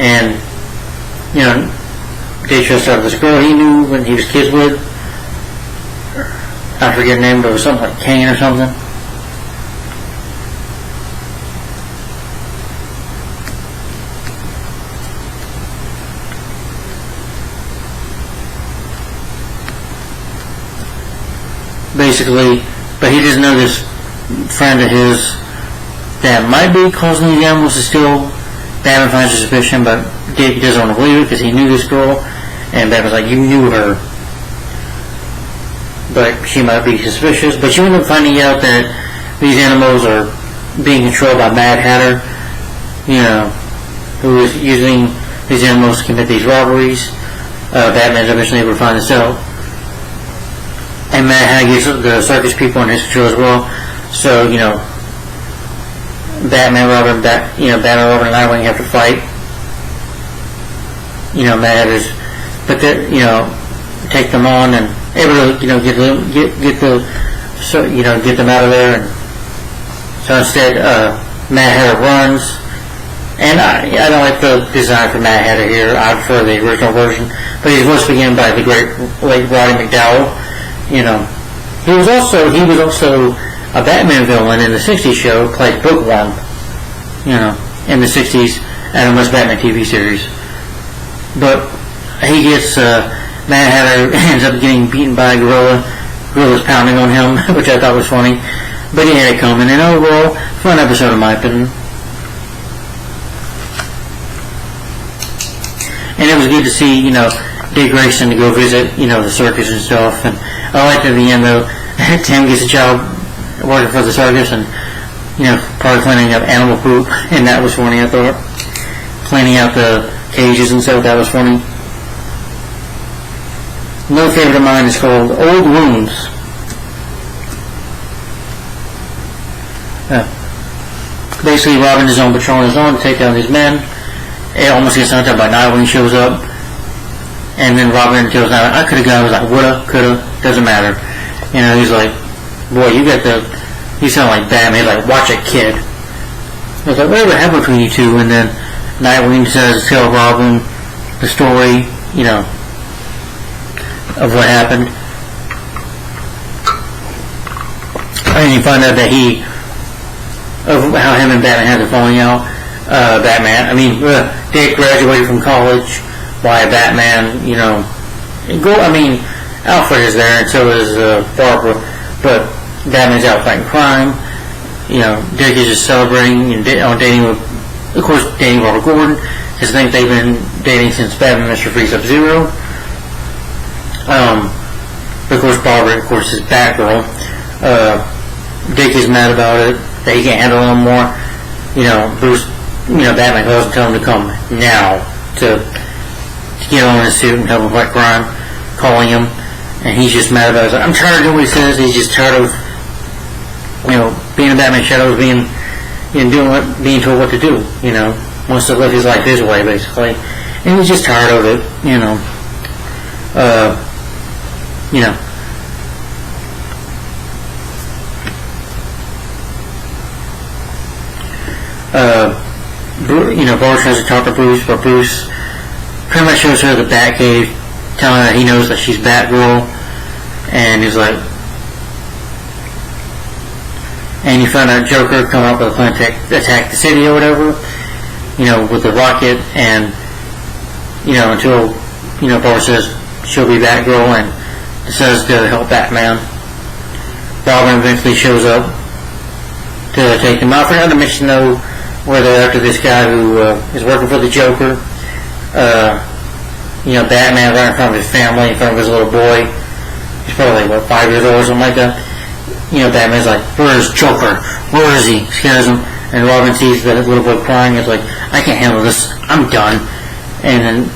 And, they just out this girl he knew when he was kids with. I forget her name, but it was something like Kane or something. Basically, but he doesn't know this friend of his that might be causing these animals to steal. Batman finds a suspicion, but Dick doesn't want to believe it because he knew this girl, and Batman's like, you knew her, but she might be suspicious. But you end up finding out that these animals are being controlled by Mad Hatter, who is using these animals to commit these robberies. Batman's eventually able to find this out. And Mad Hatter gets the circus people in his control as well. So, Batman, Robin, and Nightwing have to fight. Mad Hatter's, but take them on and able to, get them out of there. And so instead, Mad Hatter runs. And I don't like the design for Mad Hatter here. I prefer the original version. But he's voiced again by the great late Roddy McDowall. He was also a Batman villain in the 60s show, played Bookworm, in the 60s Adam West Batman TV series. But he gets, Mad Hatter ends up getting beaten by a gorilla. Gorilla's pounding on him, which I thought was funny. But he had it coming, and overall, fun episode in my opinion. And it was good to see, Dick Grayson to go visit, the circus and stuff. And I liked at the end, though, Tim gets a job working for the circus and, probably cleaning up animal poop, and that was funny, I thought. Cleaning out the cages and stuff, that was funny. Another favorite of mine is called Old Wounds. Basically, Robin is on patrol on his own to take down these men. It almost gets knocked out by Nightwing shows up. And then Robin tells Nightwing, I could have gone. I was like, woulda, coulda, doesn't matter. He's like, boy, you sound like Batman. He's like, watch it, kid. I was like, whatever happened between you two? And then Nightwing says, tell Robin the story, of what happened. And you find out that of how him and Batman had the falling out. Dick graduated from college. Why Batman, Alfred is there, and so is Barbara, but Batman's out fighting crime. Dick is just celebrating and dating Barbara Gordon, because I think they've been dating since Batman Mr. Freeze Sub-Zero. Of course, Barbara, is Batgirl. Dick is mad about it, that he can't handle it anymore. Bruce Batman calls and tells him to come now to get on his suit and help him fight crime, calling him, and he's just mad about it. He's like, I'm tired of doing what he says. He's just tired of, being in Batman's shadows, being told what to do, wants to live his life his way, basically, and he's just tired of it, Barbara tries to talk to Bruce, but Bruce pretty much shows her the Batcave, telling her that he knows that she's Batgirl, and he's like, and you find out Joker coming up with a plan to attack the city or whatever, with the rocket, and, until, Barbara says she'll be Batgirl and decides to help Batman. Robin eventually shows up to take them out. I forgot to mention, though, where they're after this guy who is working for the Joker. Batman right in front of his family, in front of his little boy. He's probably, 5 years old or something like that. Batman's like, where's Joker? Where is he? Scares him. And Robin sees the little boy crying. He's like, I can't handle this. I'm done. And then,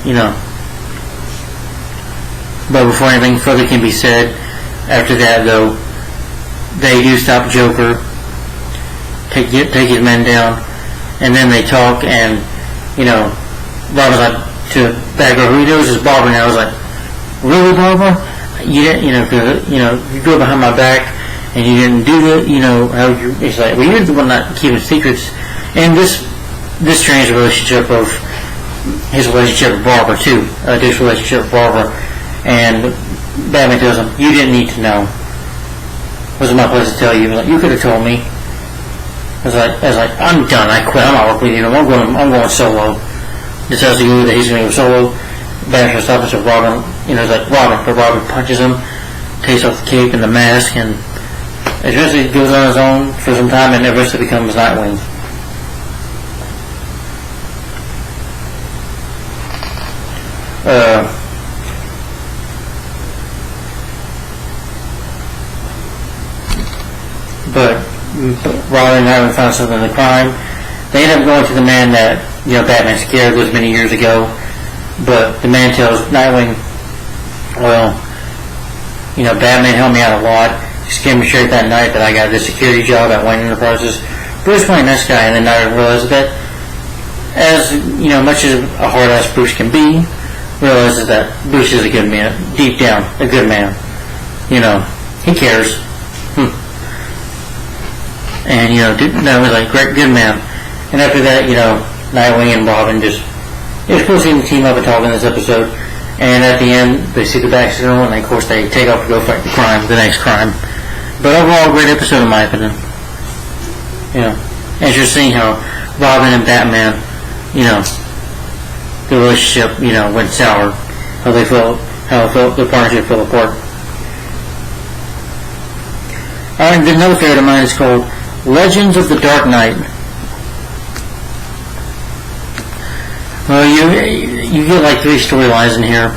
but before anything further can be said, after that, though, they do stop Joker, take his men down, and then they talk, and, Robin's like, to Batgirl, who he knows is Barbara now. I was like, really, Barbara? You didn't, cause, you go behind my back, and you didn't do that, it's like, well, you're the one not keeping secrets. And this strange relationship of his relationship with Barbara, too, Dick's relationship with Barbara, and Batman tells him, you didn't need to know. It wasn't my place to tell you. Like, you could have told me. I was like, I'm done. I quit. I'm not working with you. I'm going solo. Decides to go that he's going to go solo. Batman stops with Robin. It's like Robin, but Robin punches him, takes off the cape and the mask, and eventually goes on his own for some time, and eventually becomes Nightwing. But Robin and Nightwing found something in the crime. They end up going to the man that Batman scared those many years ago. But the man tells Nightwing, well, Batman helped me out a lot. He scared me straight that night that I got this security job at Wayne Enterprises. Bruce Wayne, this guy, and then Nightwing realizes that, as much as a hard ass Bruce can be, realizes that Bruce is a good man, deep down, a good man. He cares. And, Nightwing's like, great, good man. And after that, Nightwing and Robin just, it's cool seeing the team up and talking in this episode. And at the end, they see the back signal, and of course they take off to go fight the next crime. But overall, great episode in my opinion. As you're seeing how Robin and Batman, the relationship, went sour. How the partnership fell apart. Alright, another favorite of mine is called Legends of the Dark Knight. Well, you get like 3 storylines in here.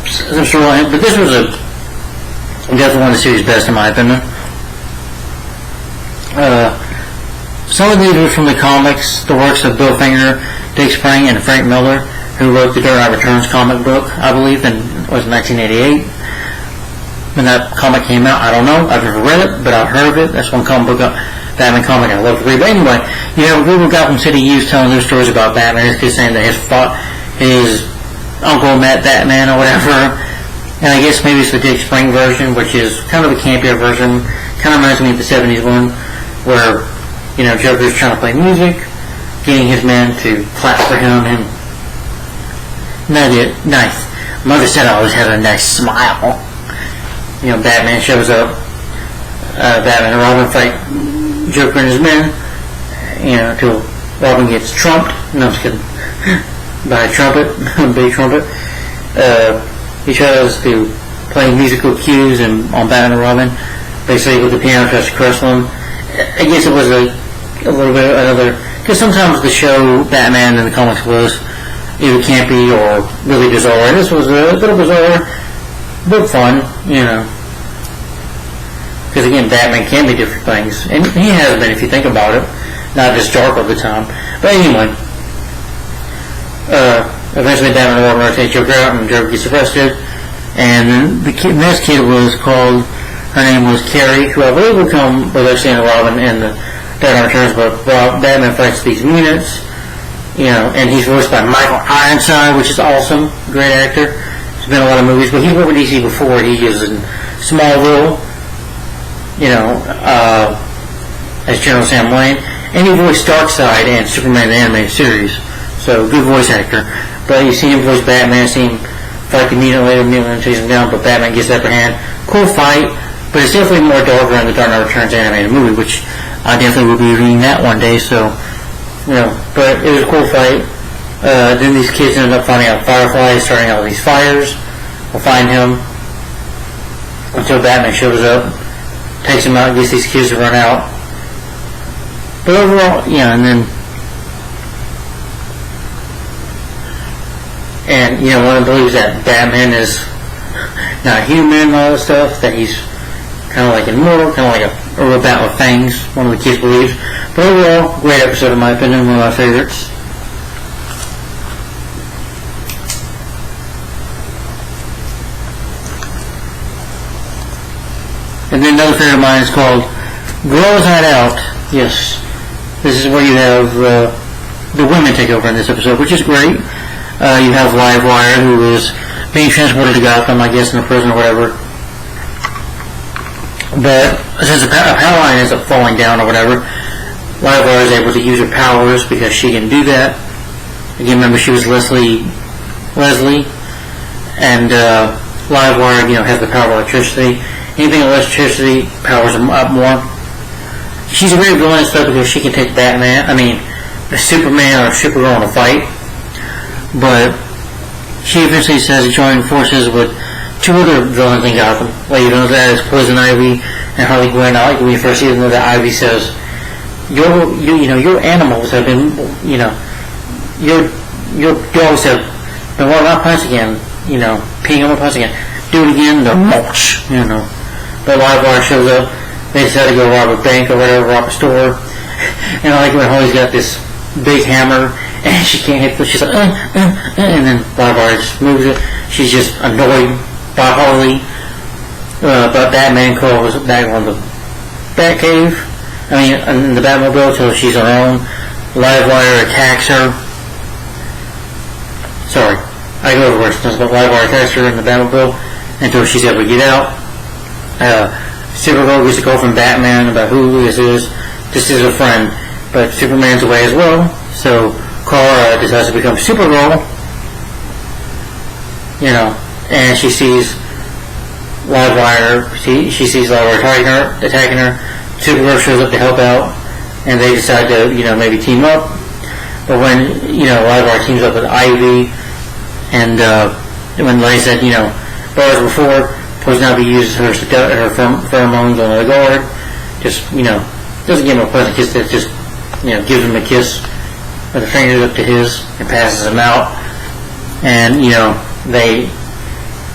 Some storyline, but this was definitely one of the series' best in my opinion. Some of these were from the comics, the works of Bill Finger, Dick Sprang, and Frank Miller, who wrote the Dark Knight Returns comic book, I believe, in 1988. When that comic came out, I don't know. I've never read it, but I've heard of it. That's one comic book, Batman comic I love to read. But anyway, people got from City U's telling their stories about Batman. He's saying that his uncle met Batman or whatever. And I guess maybe it's the Dick Sprang version, which is kind of a campier version. Kind of reminds me of the 70s one, where, Joker's trying to play music, getting his men to clap for him, and nice. Mother said I always had a nice smile. Batman shows up. Batman and Robin fight Joker and his men. Until Robin gets trumped. No, I'm just kidding. By a trumpet, a big trumpet. He tries to play musical cues on Batman and Robin. They say with the piano tries to crush them. I guess it was a little bit another, because sometimes the show Batman in the comics was either campy or really bizarre. And this was a little bizarre, but fun, Because again, Batman can be different things, and he has been if you think about it. not just dark all the time. But anyway, eventually Batman and Robin take Joker out, and Joker gets arrested. And then the next kid was called, her name was Carrie, who I believe will come with actually in Robin and the Dark Knight Returns, but Batman fights these mutants, and he's voiced by Michael Ironside, which is awesome, great actor. He's been in a lot of movies, but he worked with DC before. He was in Smallville, as General Sam Wayne, and he voiced Darkseid and Superman the animated series, so good voice actor. But you see him voice Batman, see him fight the mutant later, mutant chase him down, but Batman gets the upper hand. Cool fight, but it's definitely more darker in the Dark Knight Returns animated movie, which I definitely will be reading that one day, so, but it was a cool fight. Then these kids ended up finding out Firefly is starting all these fires. Will find him until Batman shows up, takes him out, gets these kids to run out. But overall, and one of them believes that Batman is not human and all that stuff, that he's kind of like immortal, kind of like a robot with fangs, one of the kids believes. But overall, great episode in my opinion, one of my favorites. And then another favorite of mine is called Girls Night Out. Yes, this is where you have the women take over in this episode, which is great. You have Livewire, who is being transported to Gotham, I guess, in a prison or whatever. But since the power line ends up falling down or whatever, Livewire is able to use her powers because she can do that. Again, remember, she was Leslie, and Livewire, has the power of electricity. Anything with electricity powers them up more. She's a great villain and stuff because she can take Superman or Supergirl in a fight. But she eventually says to join forces with two other villains in Gotham. Well, that is Poison Ivy and Harley Quinn. I like when you first see them that Ivy says, your animals have been, your dogs have been wearing my pants again, peeing on my pants again. Do it again, they'll mulch, But Livewire shows up. They decide to go rob a bank or whatever, rob a store. And I like when Harley's got this big hammer and she can't hit it. She's like, and then Livewire just moves it. She's just annoyed by Harley. But Batman calls back on the Batcave. In the Batmobile till she's on her own. Livewire attacks her. Sorry, I go over it. But Livewire attacks her in the Batmobile until she's able to get out. Supergirl gets a call from Batman about who this is. This is a friend, but Superman's away as well. So Kara decides to become Supergirl. And she sees Livewire. She sees Livewire attacking her. Supergirl shows up to help out, and they decide to maybe team up. But when Livewire teams up with Ivy, and when Larry said bars before. Poison Ivy uses her pheromones on the guard. Just, doesn't give him a pleasant kiss, that just, gives him a kiss with her fingers up to his and passes him out. And,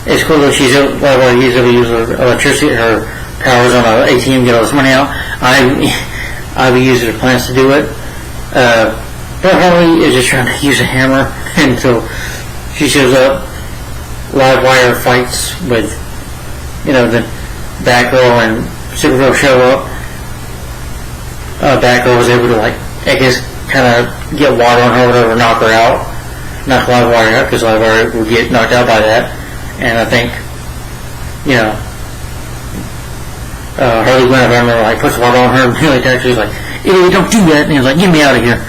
it's cool that she's able to use her electricity, her powers on an ATM, get all this money out. Ivy uses her plans to do it. But Harley is just trying to use a hammer until she shows up. Livewire fights with the Batgirl and Supergirl show up. Batgirl was able to, kind of get water on her or whatever, knock her out. Knock Livewire out, because Livewire would get knocked out by that. And I think, Harley Quinn, if I remember, puts water on her and really attacks her. He's like, "Ew, don't do that." And he's like, "Get me out of here."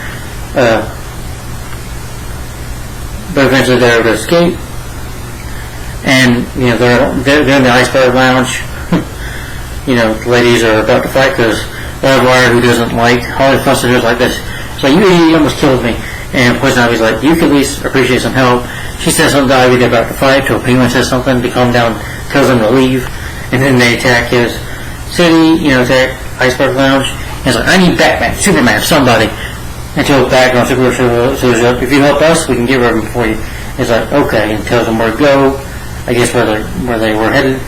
But eventually they're able to escape. And, they're in the Iceberg Lounge. The ladies are about to fight because Livewire, who doesn't like Harley, fusses her like this. It's like, you almost killed me. And Poison Ivy's like, you could at least appreciate some help. She says something to Ivy, they're about to fight, till Penguin says something to calm down, tells them to leave. And then they attack his city, attack Iceberg Lounge. And he's like, I need Batman, Superman, somebody. Until Batman and Superman shows up. If you help us, we can get rid of him for you. He's like, okay, and tells them where to go. I guess where they were headed.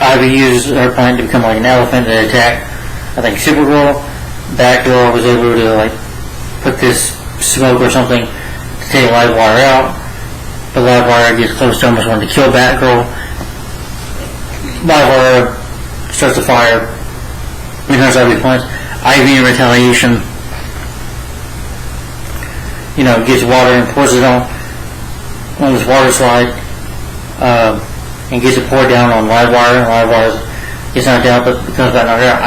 Ivy uses her plant to become like an elephant and attack, I think, Supergirl. Batgirl was able to like put this smoke or something to take Livewire out. But Livewire gets close to almost wanting to kill Batgirl. Livewire starts a fire. Becomes Ivy plants. Ivy in retaliation, gets water and pours it on this water slide, and gets it poured down on Livewire, and Livewire gets knocked out, but becomes back knocked out.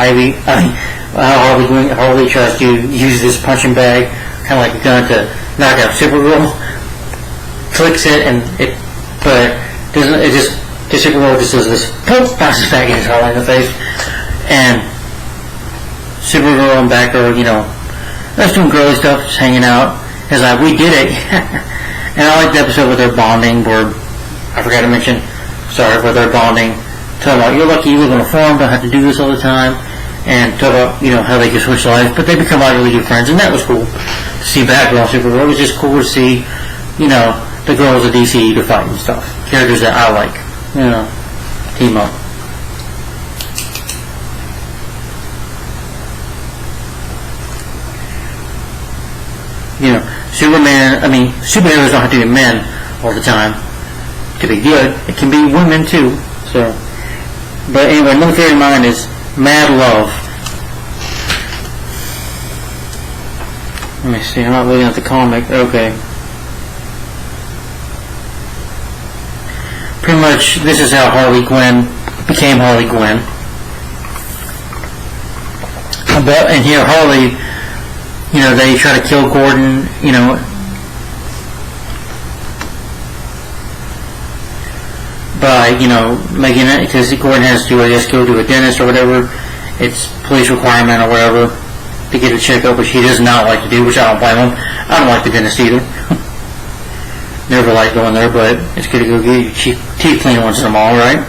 Harley tries to use this punching bag, kind of like a gun, to knock out Supergirl. Clicks it, but doesn't. The Supergirl just does this, bounces back and hits Harley in the face, and Supergirl and Batgirl, that's doing girly stuff, just hanging out. It's like, we did it. And I like the episode where they're bonding, where, I forgot to mention, where they're bonding, talking about, you're lucky you live on a farm, don't have to do this all the time, and talk about, how they can switch lives, but they become like really good friends, and that was cool. To see Batgirl and Supergirl, it was just cool to see, the girls of DC to fight and stuff. Characters that I like, team up. Superheroes don't have to be men all the time to be good. It can be women too. So, but anyway, another favorite of mine is Mad Love. Let me see. I'm not looking at the comic. Okay. Pretty much, this is how Harley Quinn became Harley Quinn. And here, Harley, they try to kill Gordon, by, making it, because Gordon has to, go to a dentist or whatever. It's police requirement or whatever to get a checkup, which he does not like to do, which I don't blame him. I don't like the dentist either. Never like going there, but it's good to go get your teeth cleaned once in a while, right?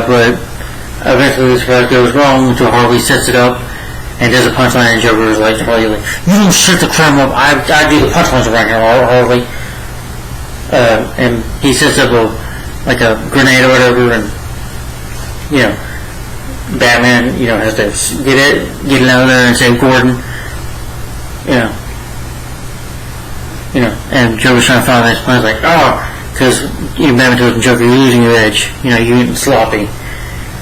But eventually this part goes wrong until Harley sets it up and does a punchline, and Joker is like, Harley, you don't set the crime up, I do the punchlines around here, Harley. And he sets up a grenade or whatever, and Batman, has to get it out of there and save Gordon. And Joker's trying to find this plan. He's like, because Batman tells Joker, you're losing your edge. You're getting sloppy.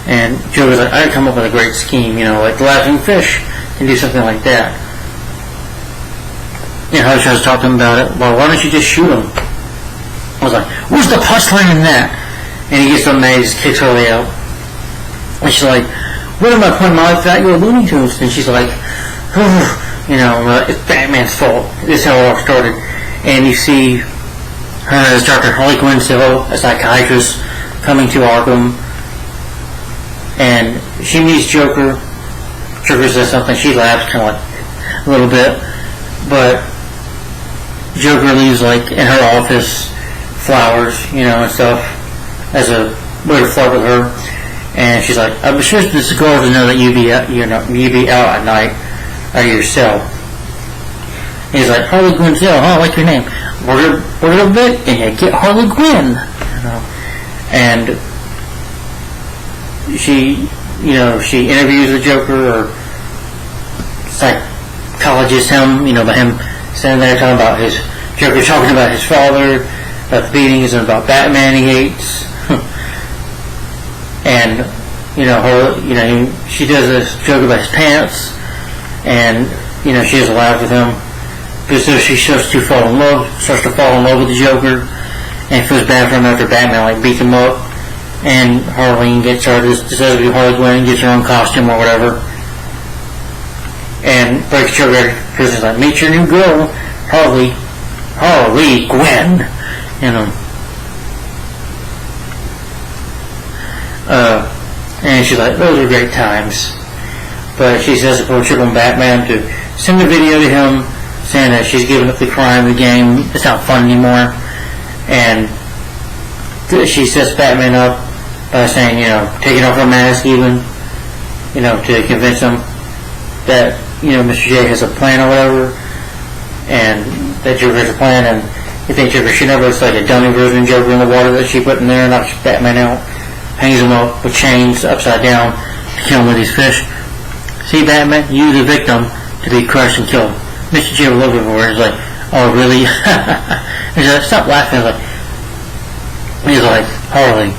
And Joker's like, I come up with a great scheme. Like the laughing fish can do something like that. Harley tries to talk to him about it. Well, why don't you just shoot him? I was like, where's the punchline in that? And he gets so mad, he just kicks Harley out. And she's like, what am I pointing my life at? You're a Looney Tunes. And she's like, it's Batman's fault. This is how it all started. And you see her as Dr. Harley Quinn, still a psychiatrist, coming to Arkham. And she meets Joker. Joker says something. She laughs kind of like a little bit. But Joker leaves in her office flowers, and stuff as a way to flirt with her. And she's like, I'm sure this girl doesn't know that you be out at night out of your cell. And he's like, Harley Quinn's cell, I like your name. Work it a bit and you get Harley Quinn. And she interviews the Joker, or psychologist him, by him sitting there talking about Joker talking about his father, about the beatings, and about Batman he hates. And she does this joke about his pants, and she has a laugh with him because she starts to fall in love with the Joker, and feels bad for him after Batman beats him up, and Harley gets her decides to be Harley Quinn, gets her own costume or whatever, and breaks Joker because he's like, meet your new girl, Harley Quinn, and she's like, those are great times. But she says to Triple and Batman to send a video to him saying that she's given up the crime, the game, it's not fun anymore. And she sets Batman up by saying, taking off her mask even, to convince him that, Mr. J has a plan or whatever, and that Joker has a plan, and You think Joker should never, it's like a dummy version of Joker in the water that she put in there, knocks Batman out, hangs him up with chains upside down to kill him with these fish. See, Batman, you the victim to be crushed and killed. Mr. J was looking for her. He's like, oh, really? He's like, stop laughing. He's like, Harley,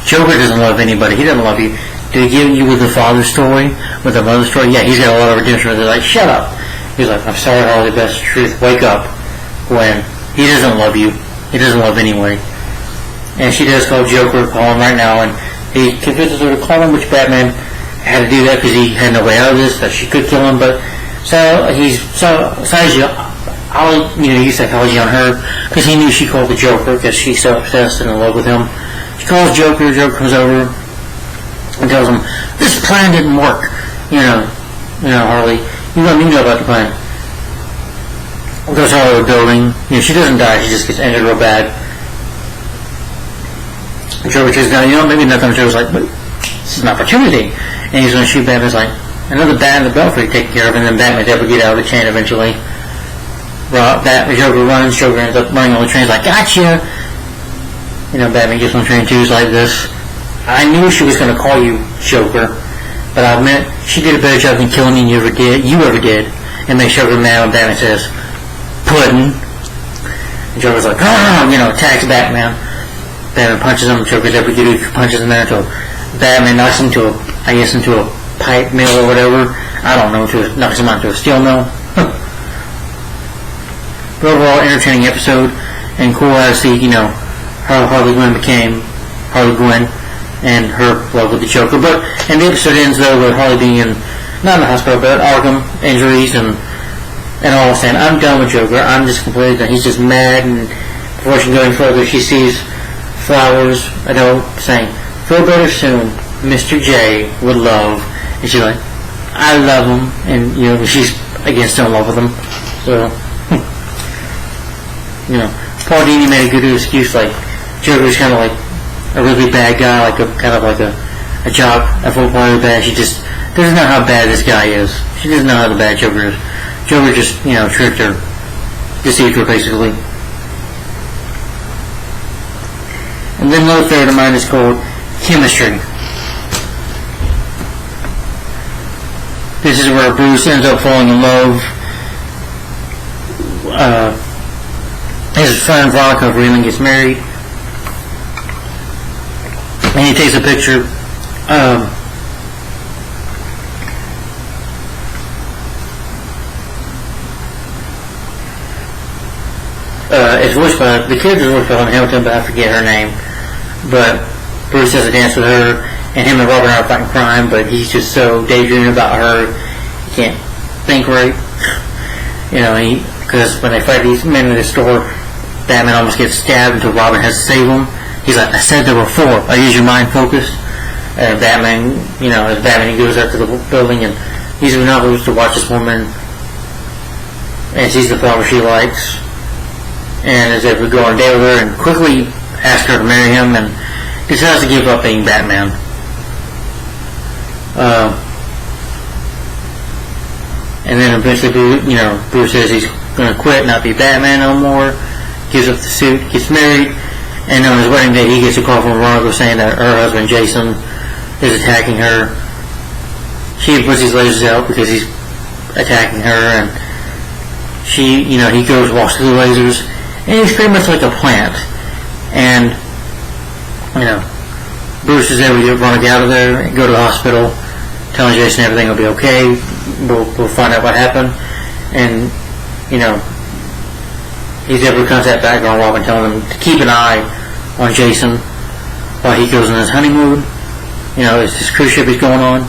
Joker doesn't love anybody. He doesn't love you. Did he give you with the father's story? With the mother's story? Yeah, he's got a lot of redemption. They're like, shut up. He's like, I'm sorry, Harley, that's the truth. Wake up. When he doesn't love you. He doesn't love anybody. And she does call Joker, call him right now, and he convinces her to call him, which Batman had to do that because he had no way out of this, that she could kill him, but so he's I'll use psychology on her because he knew she called the Joker because she's so obsessed and in love with him. She calls Joker comes over and tells him, this plan didn't work. Harley, you let me know about the plan. Goes all over the building. She doesn't die, she just gets injured real bad. Joker says, maybe nothing. Joker's like, but this is an opportunity. And he's going to shoot Batman's like, another bat in the belfry to take care of, and then Batman's able to get out of the chain eventually. Joker runs, Joker ends up running on the train, he's like, gotcha! Batman gets on the train too, he's like this. I knew she was going to call you Joker, but I admit, she did a better job than killing me than you ever did, and makes Joker mad when Batman says, pudding. And Joker's like, attacks Batman. Batman punches him, Joker's able to get punches him there until Batman knocks him into a pipe mill or whatever. I don't know, knocks him out into a steel mill. But overall, entertaining episode, and cool to see, how Harley Quinn became Harley Quinn, and her love with the Joker. And the episode ends though with Harley being not in the hospital, but Arkham, injuries, and all saying, I'm done with Joker, I'm just completely done. He's just mad, and before she can go any further, she sees flowers, saying, feel better soon, Mr. J would love. And she's like, I love him. And, she's, again, still in love with him. So, Paul Dini made a good excuse, like, Joker's kind of like a really bad guy, kind of like a jock, a football really bad. She just doesn't know how bad this guy is. She doesn't know how the bad Joker is. Joker just, tricked her, deceived her, basically. And then another favorite of mine is called Chemistry. This is where Bruce ends up falling in love. His friend Veronica Freeman gets married. And he takes a picture. It's voiced by, the character's voiced by Hamilton, but I forget her name. But Bruce has a dance with her, and him and Robin are fighting crime, but he's just so daydreaming about her, he can't think right. Because when they fight these men in the store, Batman almost gets stabbed until Robin has to save him. He's like, I said there were 4. I use your mind focus. And Batman, as Batman, he goes up to the building, and he's binoculars to watch this woman, and sees the flower she likes, and is able to go on a date with her, and quickly ask her to marry him, and decides to give up being Batman. And then eventually, Bruce says he's going to quit, not be Batman no more, gives up the suit, gets married, and on his wedding day he gets a call from Veronica saying that her husband Jason is attacking her. She puts his lasers out because he's attacking her, and she, he goes, walks through the lasers, and he's pretty much like a plant. And, Bruce is able to get Veronica out of there and go to the hospital, telling Jason everything will be okay. We'll find out what happened. And, he's able to contact Batgirl and Robin, telling them to keep an eye on Jason while he goes on his honeymoon. It's his cruise ship he's going on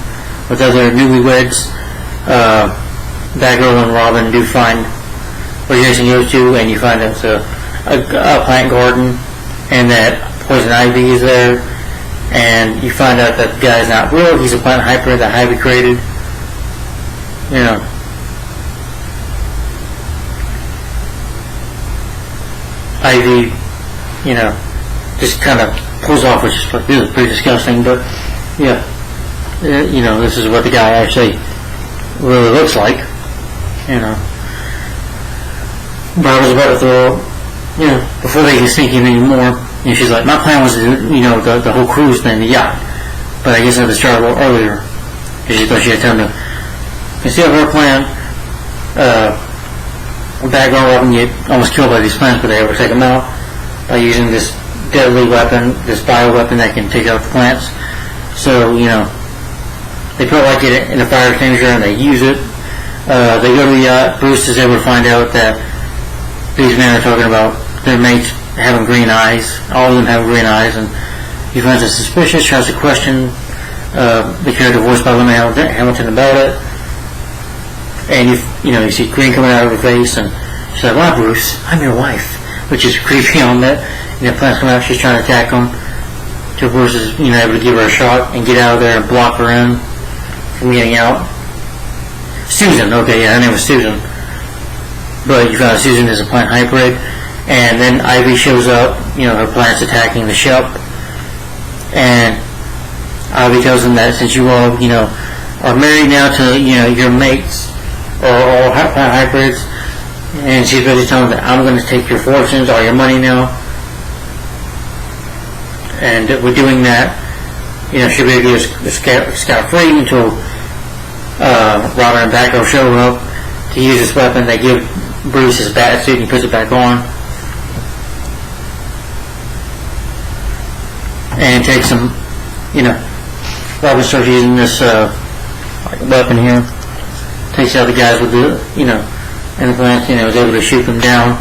with other newlyweds. Batgirl and Robin do find where Jason goes to, and you find it's a plant garden, and that poison ivy is there, and you find out that the guy's not real, he's a plant hyper that Ivy created. Ivy, just kind of pulls off, which is pretty disgusting, but yeah, this is what the guy actually really looks like. But I was about to throw before they can sneak in anymore, she's like, my plan was to, the whole cruise thing, the yacht. But I guess I had to start a little earlier. Because she thought she had time to conceal her plan. Background Robin get almost killed by these plants, but they able to take them out by using this deadly weapon, this bioweapon that can take out the plants. So, they put it in a fire extinguisher and they use it. They go to the yacht. Bruce is able to find out that these men are talking about their mates having green eyes. All of them have green eyes, and he finds it suspicious, tries to question the character voiced by Linda Hamilton about it. And you see green coming out of her face, and she's like, "Wow, Bruce, I'm your wife," which is creepy on that. And the plants come out, she's trying to attack him. So Bruce is able to give her a shot and get out of there and block her in from getting out. Susan, okay, yeah, her name was Susan. But you found out Susan is a plant hybrid. And then Ivy shows up, her plant's attacking the ship. And Ivy tells them that since you all, are married now to, your mates, or all plant hybrids, and she's basically telling them that I'm going to take your fortunes, all your money now. And we're doing that, she'll be able to get scot-free until Robin and Batgirl show up to use this weapon. They give Bruce his bat suit and he puts it back on. And takes him, Robin starts using this weapon here. Takes out the guys with the, and the plants, is able to shoot them down.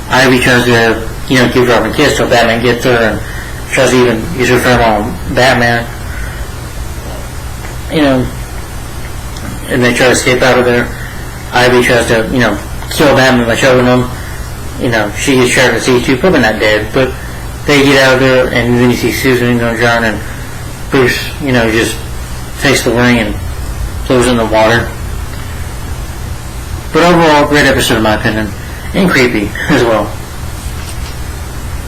Ivy tries to, give Robin a kiss till Batman gets her and tries to even use her pheromone on Batman. And they try to escape out of there. Ivy tries to, kill Batman by shoving him. She gets trapped in C2, probably not dead, but they get out of there, and then you see Susan and John, and Bruce, just takes the ring and throws it in the water. But overall, great episode in my opinion, and creepy as well.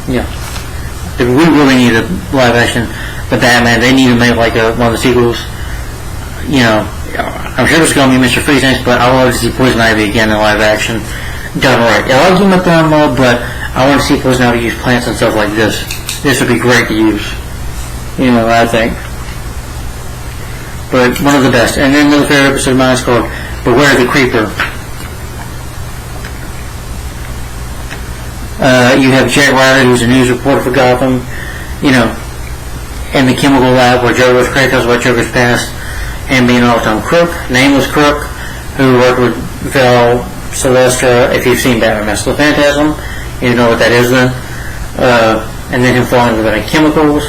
We really need a live action, the Batman. They need to make one of the sequels. I'm sure it's going to be Mr. Freeze next, but I would love to see Poison Ivy again in live action, done right. I like him up there in mode, but I want to see Poison Ivy use plants and stuff like this. This would be great to use. I think. But one of the best. And then another favorite episode of mine is called Beware the Creeper. You have Jack Ryder, who's a news reporter for Gotham, in the chemical lab where Joker's crazy tells about Joker's past, and being an all-time crook, nameless crook, who worked with Val Silvestre. If you've seen Batman Mask of the Phantasm, you know what that is then. And then him falling into the chemicals.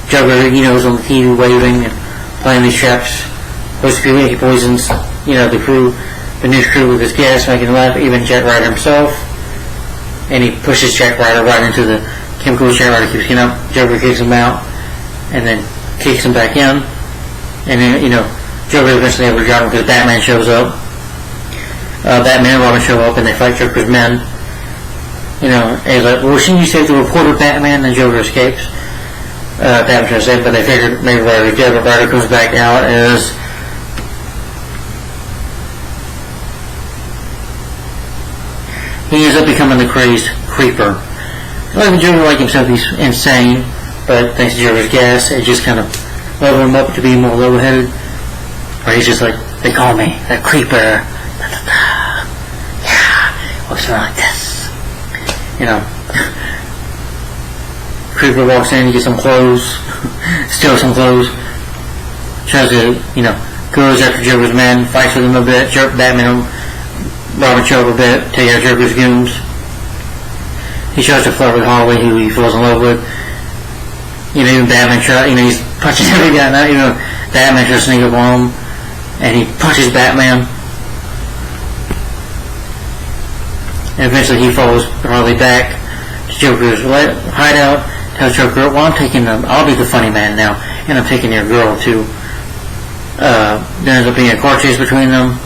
Joker, is on the TV waving and playing these traps. He poisons, the crew, the news crew with his gas, making them laugh, even Jack Ryder himself. And he pushes Jack Ryder right into the chemicals. Jack Ryder keeps getting up. Joker kicks him out, and then kicks him back in. And then, Joker eventually able to drop him because Batman shows up. Batman and Robin show up, and they fight Joker's men. And he's like, well, shouldn't you save the reporter, Batman? And Joker escapes. Batman tries to save him, but they figured maybe Ryder dead, but Ryder comes back out as he ends up becoming the crazed creeper. Like Joker himself, he's insane, but thanks to Joker's gas, it just kind of leveled him up to be more level-headed. Or he's just like, they call me the creeper. Da, da, da. Yeah, walks around like this. Creeper walks in, gets some clothes, steals some clothes, tries to, goes after Joker's men, fights with him a bit, Batman and Robin show up a bit, take out Joker's goons. He tries to flirt with Harley, who he falls in love with. Even Batman he's punching every guy now, Batman tries to sneak up on him, and he punches Batman. And eventually he follows Harley back to Joker's hideout, tells Joker, well, I'll be the funny man now, and I'm taking your girl too. There ends up being a car chase between them.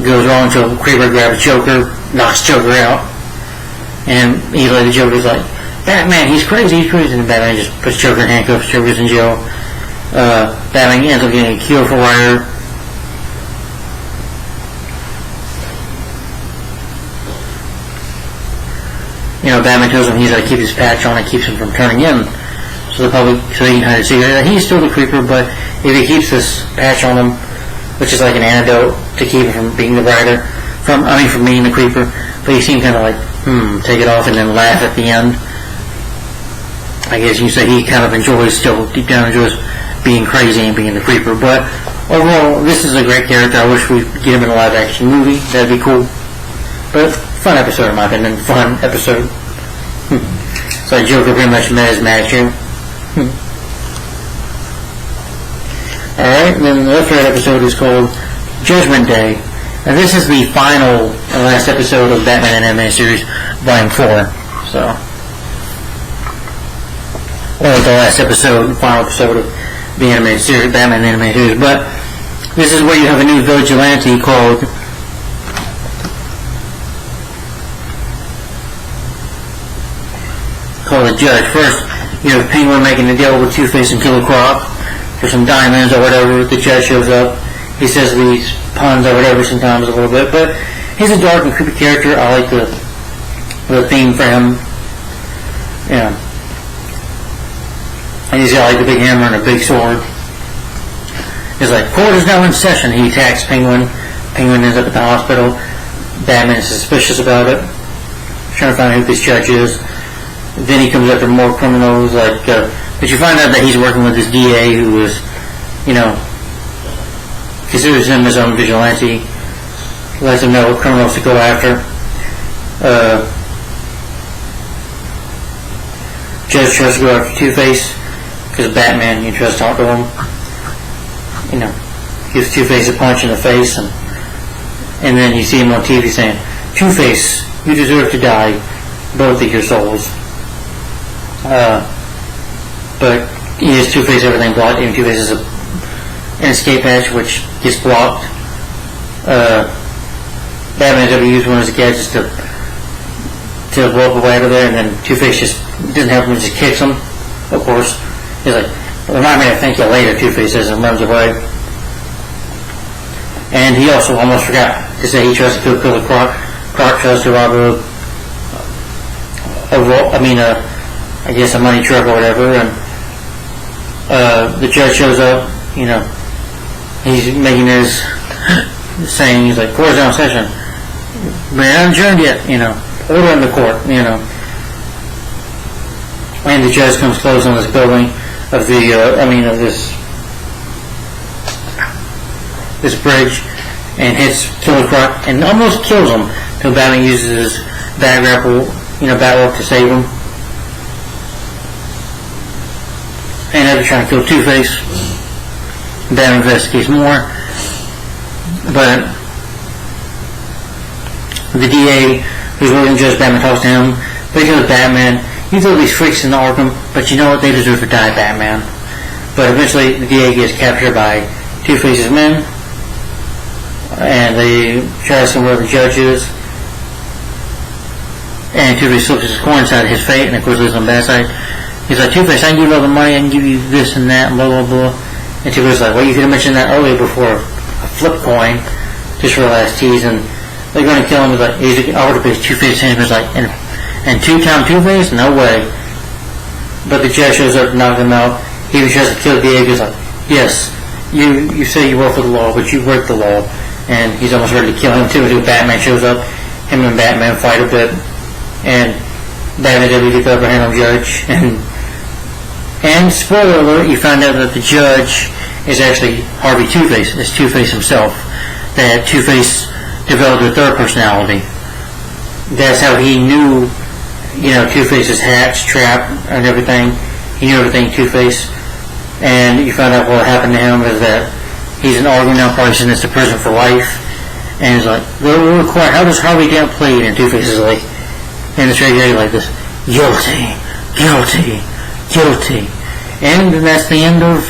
Goes wrong until Creeper grabs Joker, knocks Joker out, and the Joker's like, Batman, he's crazy, and Batman just puts Joker in handcuffs, Joker's in jail. Batman ends up getting a cure for Ryder, Batman tells him he's got to keep his patch on. It keeps him from turning in. So the public, so he can kind of see that he's still the Creeper, but if he keeps this patch on him, which is like an antidote to keep him from being the writer, from being the Creeper, but he seemed kind of like, take it off and then laugh at the end. I guess you say he kind of deep down enjoys being crazy and being the Creeper, but overall, this is a great character. I wish we could get him in a live action movie. That'd be cool. But fun episode in my opinion. Fun episode. So Joker pretty much met his match here. Alright, and then the third episode is called Judgment Day. And this is the final and last episode of Batman Animated Series Volume 4. So, or the last episode, final episode of the animated series, Batman Animated Series. But this is where you have a new vigilante called the Judge. First, you have Penguin making a deal with Two-Face and Killer Croc for some diamonds or whatever. The Judge shows up. He says these puns or whatever sometimes a little bit, but he's a dark and creepy character. I like the theme for him. Yeah. And he's got like the big hammer and a big sword. He's like, court is now in session. He attacks Penguin. Penguin ends up at the hospital. Batman is suspicious about it, trying to find out who this judge is. Then he comes after more criminals, but you find out that he's working with this DA who is, considers him his own vigilante, lets him know what criminals to go after. Judge tries to go after Two-Face, because Batman, tries to talk to him. Gives Two-Face a punch in the face, and then you see him on TV saying, Two-Face, you deserve to die, both of your souls. But he has Two-Face everything blocked, and Two-Face is an escape hatch which gets blocked. Batman's ever used one as a gadget to blow up away out of there, and then Two-Face just doesn't have him, just kicks him. Of course, he's like, remind me to thank you later, Two-Face says, and runs away. And he also almost forgot to say he tries to kill Killer Croc. Croc tries to rob a money truck or whatever, and the judge shows up. He's making his saying, he's like, court's now in session. But it hasn't adjourned yet, order in the court, And the judge comes close on this building of this bridge and hits Killer Croc and almost kills him until Batman uses his bat rope to save him. And they're trying to kill Two-Face. Batman investigates more, but the DA who's working Judge Batman talks to him. But he goes, Batman, you throw these freaks in the Arkham, but you know what? They deserve to die, Batman. But eventually, the DA gets captured by Two-Face's men, and they try to see where the judge is. And Two-Face slips his coin inside of his fate, and of course, lives on the bad side. He's like, Two-Face, I can give you all the money, I can give you this and that, and blah, blah, blah. And Two-Face is like, well, you could have mentioned that earlier before a flip coin, just for the last tease, and they're going to kill him. He's like, he's offered to pay Two-Face, and he's like, and two-time Two-Face? No way. But the judge shows up to knock him out. He even tries to kill the DA. He's like, yes, you say you work for the law, but you break the law. And he's almost ready to kill him too until Batman shows up. Him and Batman fight a bit, and Batman able to get the upper hand on Judge. And spoiler alert, you find out that the judge is actually Harvey Two-Face. It's Two-Face himself. That Two-Face developed a third personality. That's how he knew, Two-Face's hatch, trap, and everything. He knew everything Two-Face. And you find out what happened to him is that he's an organ now, probably sentenced to prison for life. And he's like, we'll require, how does Harvey get played? And Two-Face is like, in this radio like this, guilty, guilty, guilty. And that's the end of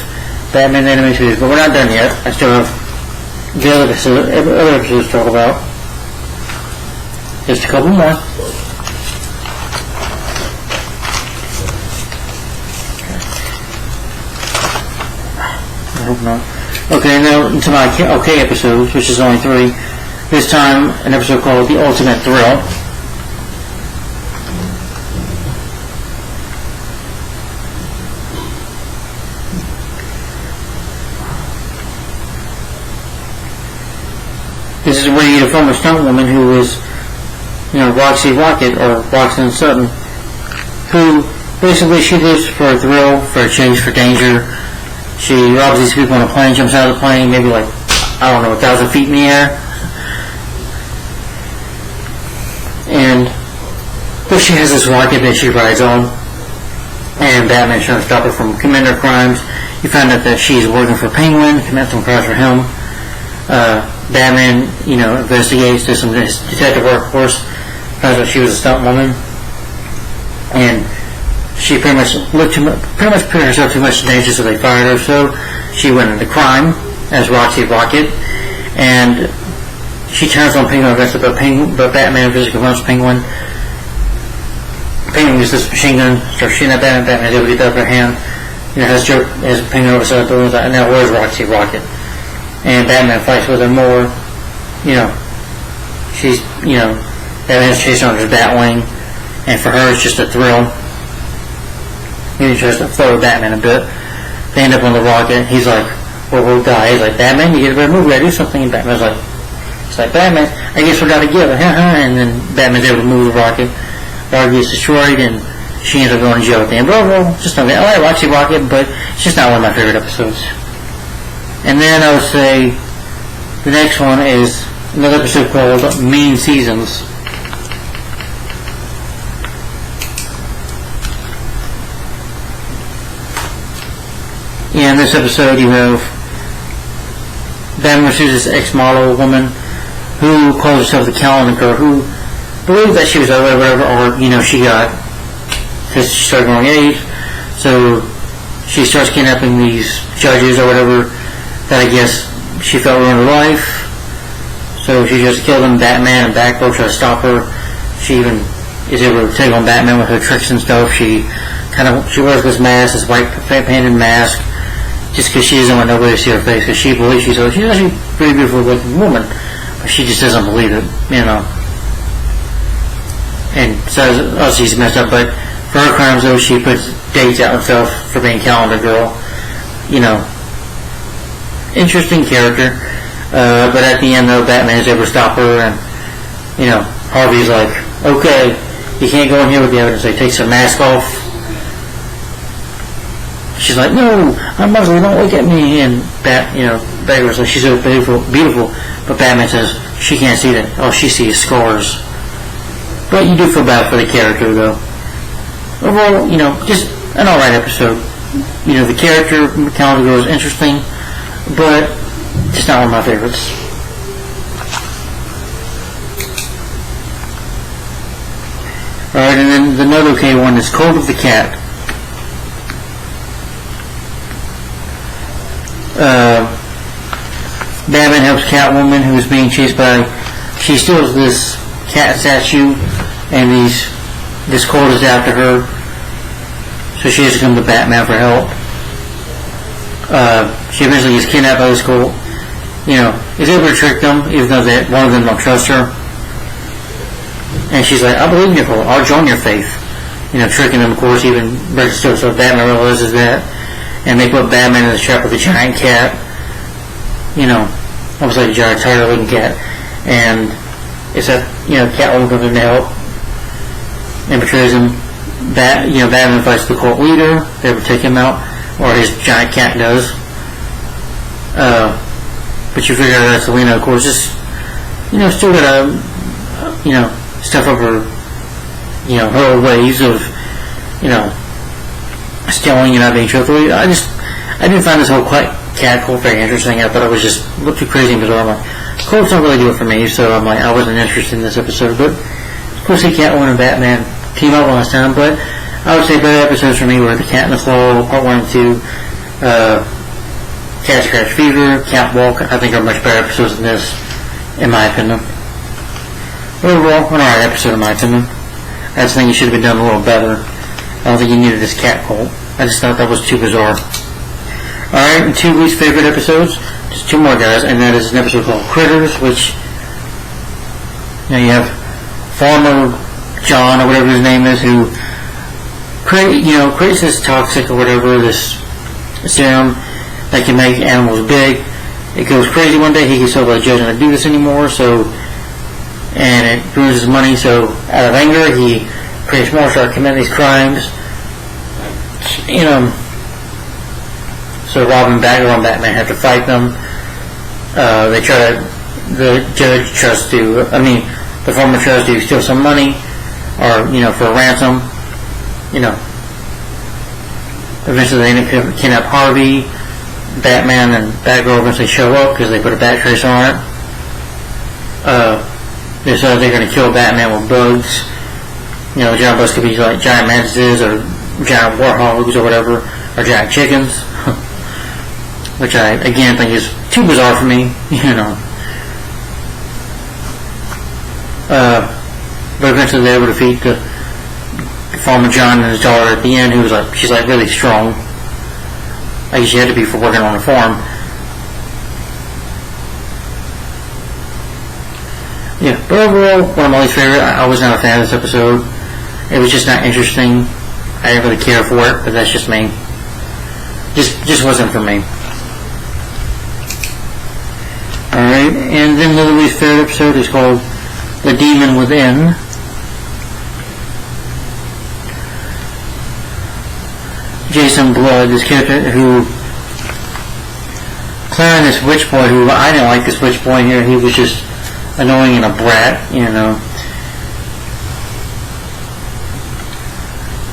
Batman Animated Series. But we're not done yet. I still have the other episodes to talk about. Just a couple more. I hope not. Okay, now to my okay episodes, which is only 3. This time, an episode called The Ultimate Thrill. a former stunt woman who was, Roxy Rocket, or Roxanne Sutton, who basically she lives for a thrill, for a chase, for danger. She robs these people on a plane, jumps out of the plane, maybe 1,000 feet in the air. And but she has this rocket that she rides on, and Batman's trying to stop her from committing her crimes. You find out that she's working for Penguin, commits some crimes for him. Batman, investigates, does some detective work, of course, finds out she was a stunt woman, and she pretty much put herself too much in danger, so they fired her. So she went into crime as Roxy Rocket, and she turns on Penguin, but Batman physically runs Penguin. Penguin uses this machine gun, starts shooting at Batman. Batman's able to get the upper hand. Has Penguin over the side of the building, and now where's Roxy Rocket? And Batman fights with her more. She's, Batman's chasing on his Batwing, and for her it's just a thrill. He tries to throw Batman a bit. They end up on the rocket. He's like, well, we'll die. He's like, Batman, you gotta move, we gotta do something. And Batman's like, Batman, I guess we gotta give it, and then Batman's able to move the rocket. Rocket gets destroyed, and she ends up going to jail at the end. Well, just not I like Roxy Rocket, but it's just not one of my favorite episodes. And then I would say the next one is another episode called Mean Seasons. In this episode, you have Batman pursues this ex-model woman who calls herself the Calendar Girl, who believes that she was ugly or whatever, or, she got, because she started growing age, so she starts kidnapping these judges or whatever that I guess she felt ruined her life. So she just killed them. Batman and Batgirl try to stop her. She even is able to take on Batman with her tricks and stuff. She wears this mask, this white painted mask, just because she doesn't want nobody to see her face, because she believes she's actually a pretty beautiful looking woman, but she just doesn't believe it, And so she's messed up, but for her crimes though, she puts dates out herself for being Calendar Girl. Interesting character. But at the end though, Batman is able to stop her, and Harvey's like, okay, you can't go in here with the evidence. He takes her mask off. She's like, no, I'm Muslim, don't look at me. And Batgirl's like, she's so beautiful, but Batman says she can't see that. All she sees is scars. But you do feel bad for the character though. Overall, just an alright episode. The character Calendar Girl is interesting, but just not one of my favorites. Alright, and then the not okay one is Code of the Cat. Batman helps Catwoman, who is being chased by... She steals this cat statue, and this cult is after her, so she has to come to Batman for help. She eventually gets kidnapped by this cult. Is able to trick them, even though one of them don't trust her. And she's like, I believe in your cult, I'll join your faith. Tricking them, of course, even breaks the so Batman realizes that. And they put Batman in the trap with a giant cat. Almost like a giant tiger-looking cat. And it's that, Catwoman comes in to help and betrays him. Batman fights the cult leader. They ever take him out, or his giant cat does. But you figure out that's Selena, of course, just, still got stuff up her, her ways of, stealing and not being truthful. I didn't find this whole cat cult very interesting. I thought it was just a little too crazy, but I'm like, cults don't really do it for me, so I'm like, I wasn't interested in this episode. But of course, Catwoman and Batman team up last time, but I would say better episodes for me were The Cat in the Claw, Part 1 and 2, Cat Scratch Fever, Catwalk. I think are much better episodes than this, in my opinion. Overall, an alright episode in my opinion. I just think it should have been done a little better. I don't think you needed this cat cult. I just thought that was too bizarre. Alright, and 2 least favorite episodes. Just 2 more, guys, and that is an episode called Critters, which you have Farmer John, or whatever his name is, who creates this toxic or whatever, this serum that can make animals big. It goes crazy one day. He gets told by the judge not to do this anymore, so and it ruins his money, so out of anger, he creates more, start committing these crimes. So Robin and Batman have to fight them. The judge tries to, the former tries to steal some money, or, for a ransom. Eventually they kidnap Harvey. Batman and Batgirl eventually show up because they put a bat tracer on it. They decide they're going to kill Batman with bugs. Giant bugs could be like giant mantises or giant warthogs or whatever, or giant chickens. Which I, again, think is too bizarre for me, But eventually they're able to defeat the Farmer John and his daughter at the end, she's really strong. I guess she had to be for working on a farm. Yeah, but overall, one of my least favorite. I was not a fan of this episode. It was just not interesting. I didn't really care for it, but that's just me. Just wasn't for me. Alright, and then the least favorite episode is called The Demon Within. Jason Blood, this character who Clara, this witch boy, who I didn't like this witch boy here. He was just annoying and a brat,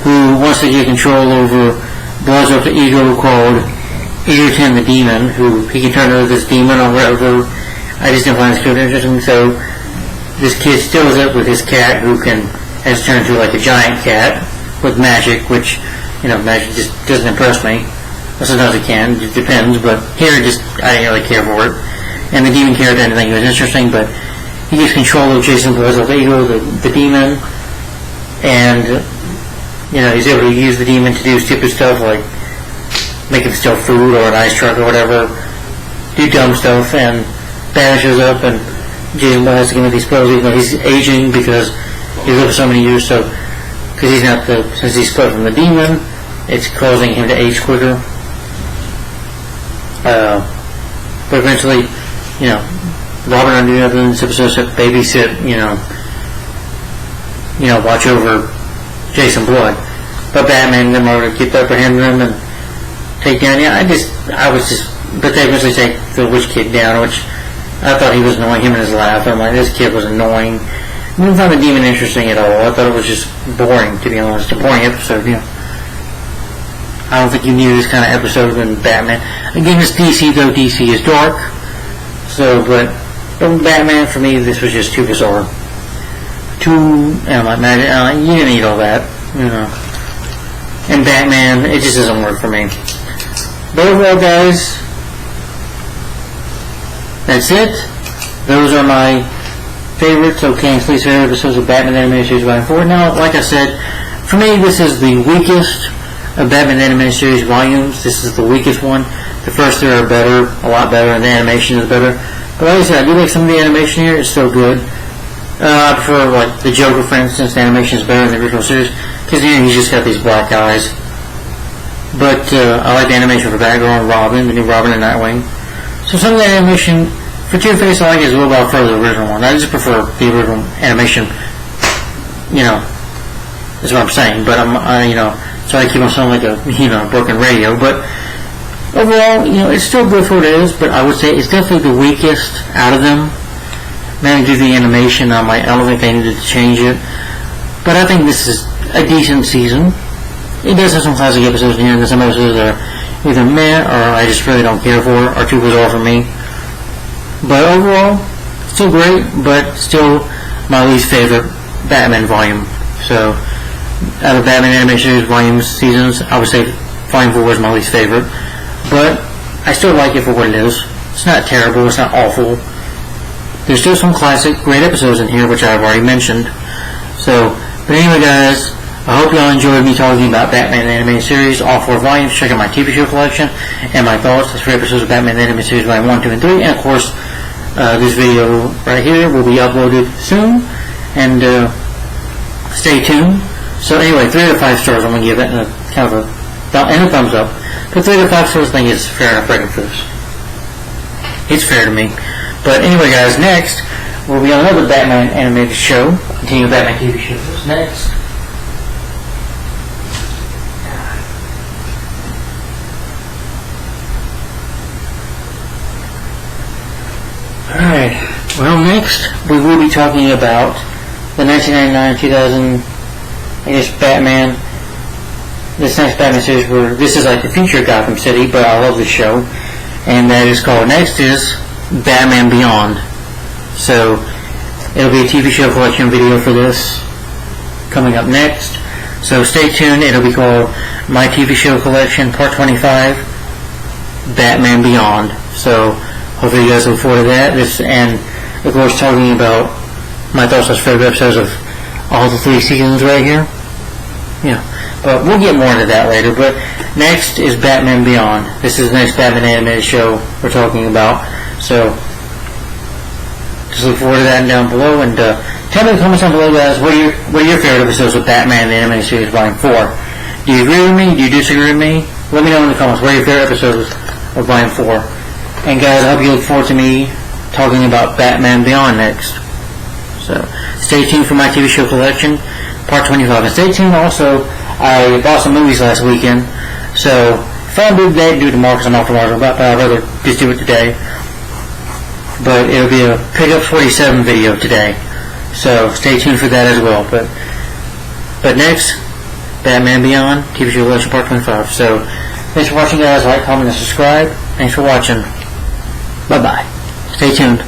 who wants to get control over Blood's alter ego called Egerton the Demon, who he can turn into this demon or whatever. I just didn't find this character interesting, so this kid steals it with his cat, who has turned into like a giant cat with magic, which, magic just doesn't impress me. Sometimes it can, it depends, but here I didn't really care for it. And the demon character, I didn't think it was interesting, but he gets control of Jason Blood's alter ego, the demon, and, he's able to use the demon to do stupid stuff like make him steal food or an ice truck or whatever, do dumb stuff, and Batman shows up, and Jason Blood has to give him these pills, even though he's aging because he's lived for so many years, so, because since he's split from the demon, it's causing him to age quicker. But eventually, Robin and the other in this episode said babysit, watch over Jason Blood. But Batman and them are to keep apprehending them and take down. But they eventually take the witch kid down, which I thought he was annoying, him and his laugh. I'm like, this kid was annoying. I didn't find the demon interesting at all. I thought it was just boring, to be honest. A boring episode, I don't think you need this kind of episode in Batman. Again, it's DC, though DC is dark. So, but Batman, for me, this was just too bizarre. You didn't need all that, And Batman, it just doesn't work for me. But overall, guys, that's it. Those are my favorites, least favorite episodes of Batman Animated Series Volume 4. Now, like I said, for me, this is the weakest of Batman Animated Series volumes. This is the weakest one. The first three are better, a lot better, and the animation is better. But like I said, I do like some of the animation here. It's still good. I prefer, like, the Joker, for instance. The animation is better than the original series, because he's just got these black eyes. But I like the animation for Batgirl and Robin, the new Robin and Nightwing. So some of the animation for Two-Face I like is a little bit further than the original one. I just prefer the original animation. That's what I'm saying. But so I keep on sounding like a broken radio. But overall, it's still good for what it is. But I would say it's definitely the weakest out of them. Maybe do the animation. I don't think they needed to change it. But I think this is a decent season. It does have some classic episodes in here, and some episodes that are either meh or I just really don't care for, or too bizarre for me. But overall, still great, but still my least favorite Batman volume. So, out of Batman Animated Series volumes, seasons, I would say Volume 4 was my least favorite. But I still like it for what it is. It's not terrible, it's not awful. There's still some classic, great episodes in here, which I've already mentioned. So, but anyway, guys, I hope y'all enjoyed me talking about Batman Animated Series, all 4 volumes. Check out my TV show collection and my thoughts. There's 3 episodes of Batman Animated Series Volume 1, 2, and 3. And of course, this video right here will be uploaded soon. And stay tuned. So anyway, 3 out of 5 stars. I'm going to give it a kind of a thumbs up. But 3 out of 5 stars thing is fair enough rating for this. It's fair to me. But anyway, guys, next we'll be on another Batman animated show. Continue Batman TV shows next. Alright, well next we will be talking about the 1999-2000, I guess, Batman. This next Batman series where this is like the future of Gotham City, but I love this show. And that is called, next is Batman Beyond. So it'll be a TV show collection video for this coming up next. So stay tuned, it'll be called My TV Show Collection Part 25, Batman Beyond. So hopefully you guys look forward to that. This, and of course talking about my thoughts on favorite episodes of all the 3 seasons right here. Yeah, but we'll get more into that later. But next is Batman Beyond. This is the next Batman animated show we're talking about. So just look forward to that down below, and tell me in the comments down below, guys, what are your favorite episodes of Batman the Animated Series Volume 4? Do you agree with me? Do you disagree with me? Let me know in the comments what are your favorite episodes of Volume 4. And guys, I hope you look forward to me talking about Batman Beyond next. So stay tuned for My TV Show Collection Part 25. And stay tuned also, I bought some movies last weekend. So if I do today, do it tomorrow because I'm off tomorrow, but I'd rather just do it today. But it'll be a Pickup 47 video today. So stay tuned for that as well. But next, Batman Beyond, TV Show Collection Part 25. So thanks for watching, guys. Like, comment, and subscribe. Thanks for watching. Bye-bye. Stay tuned.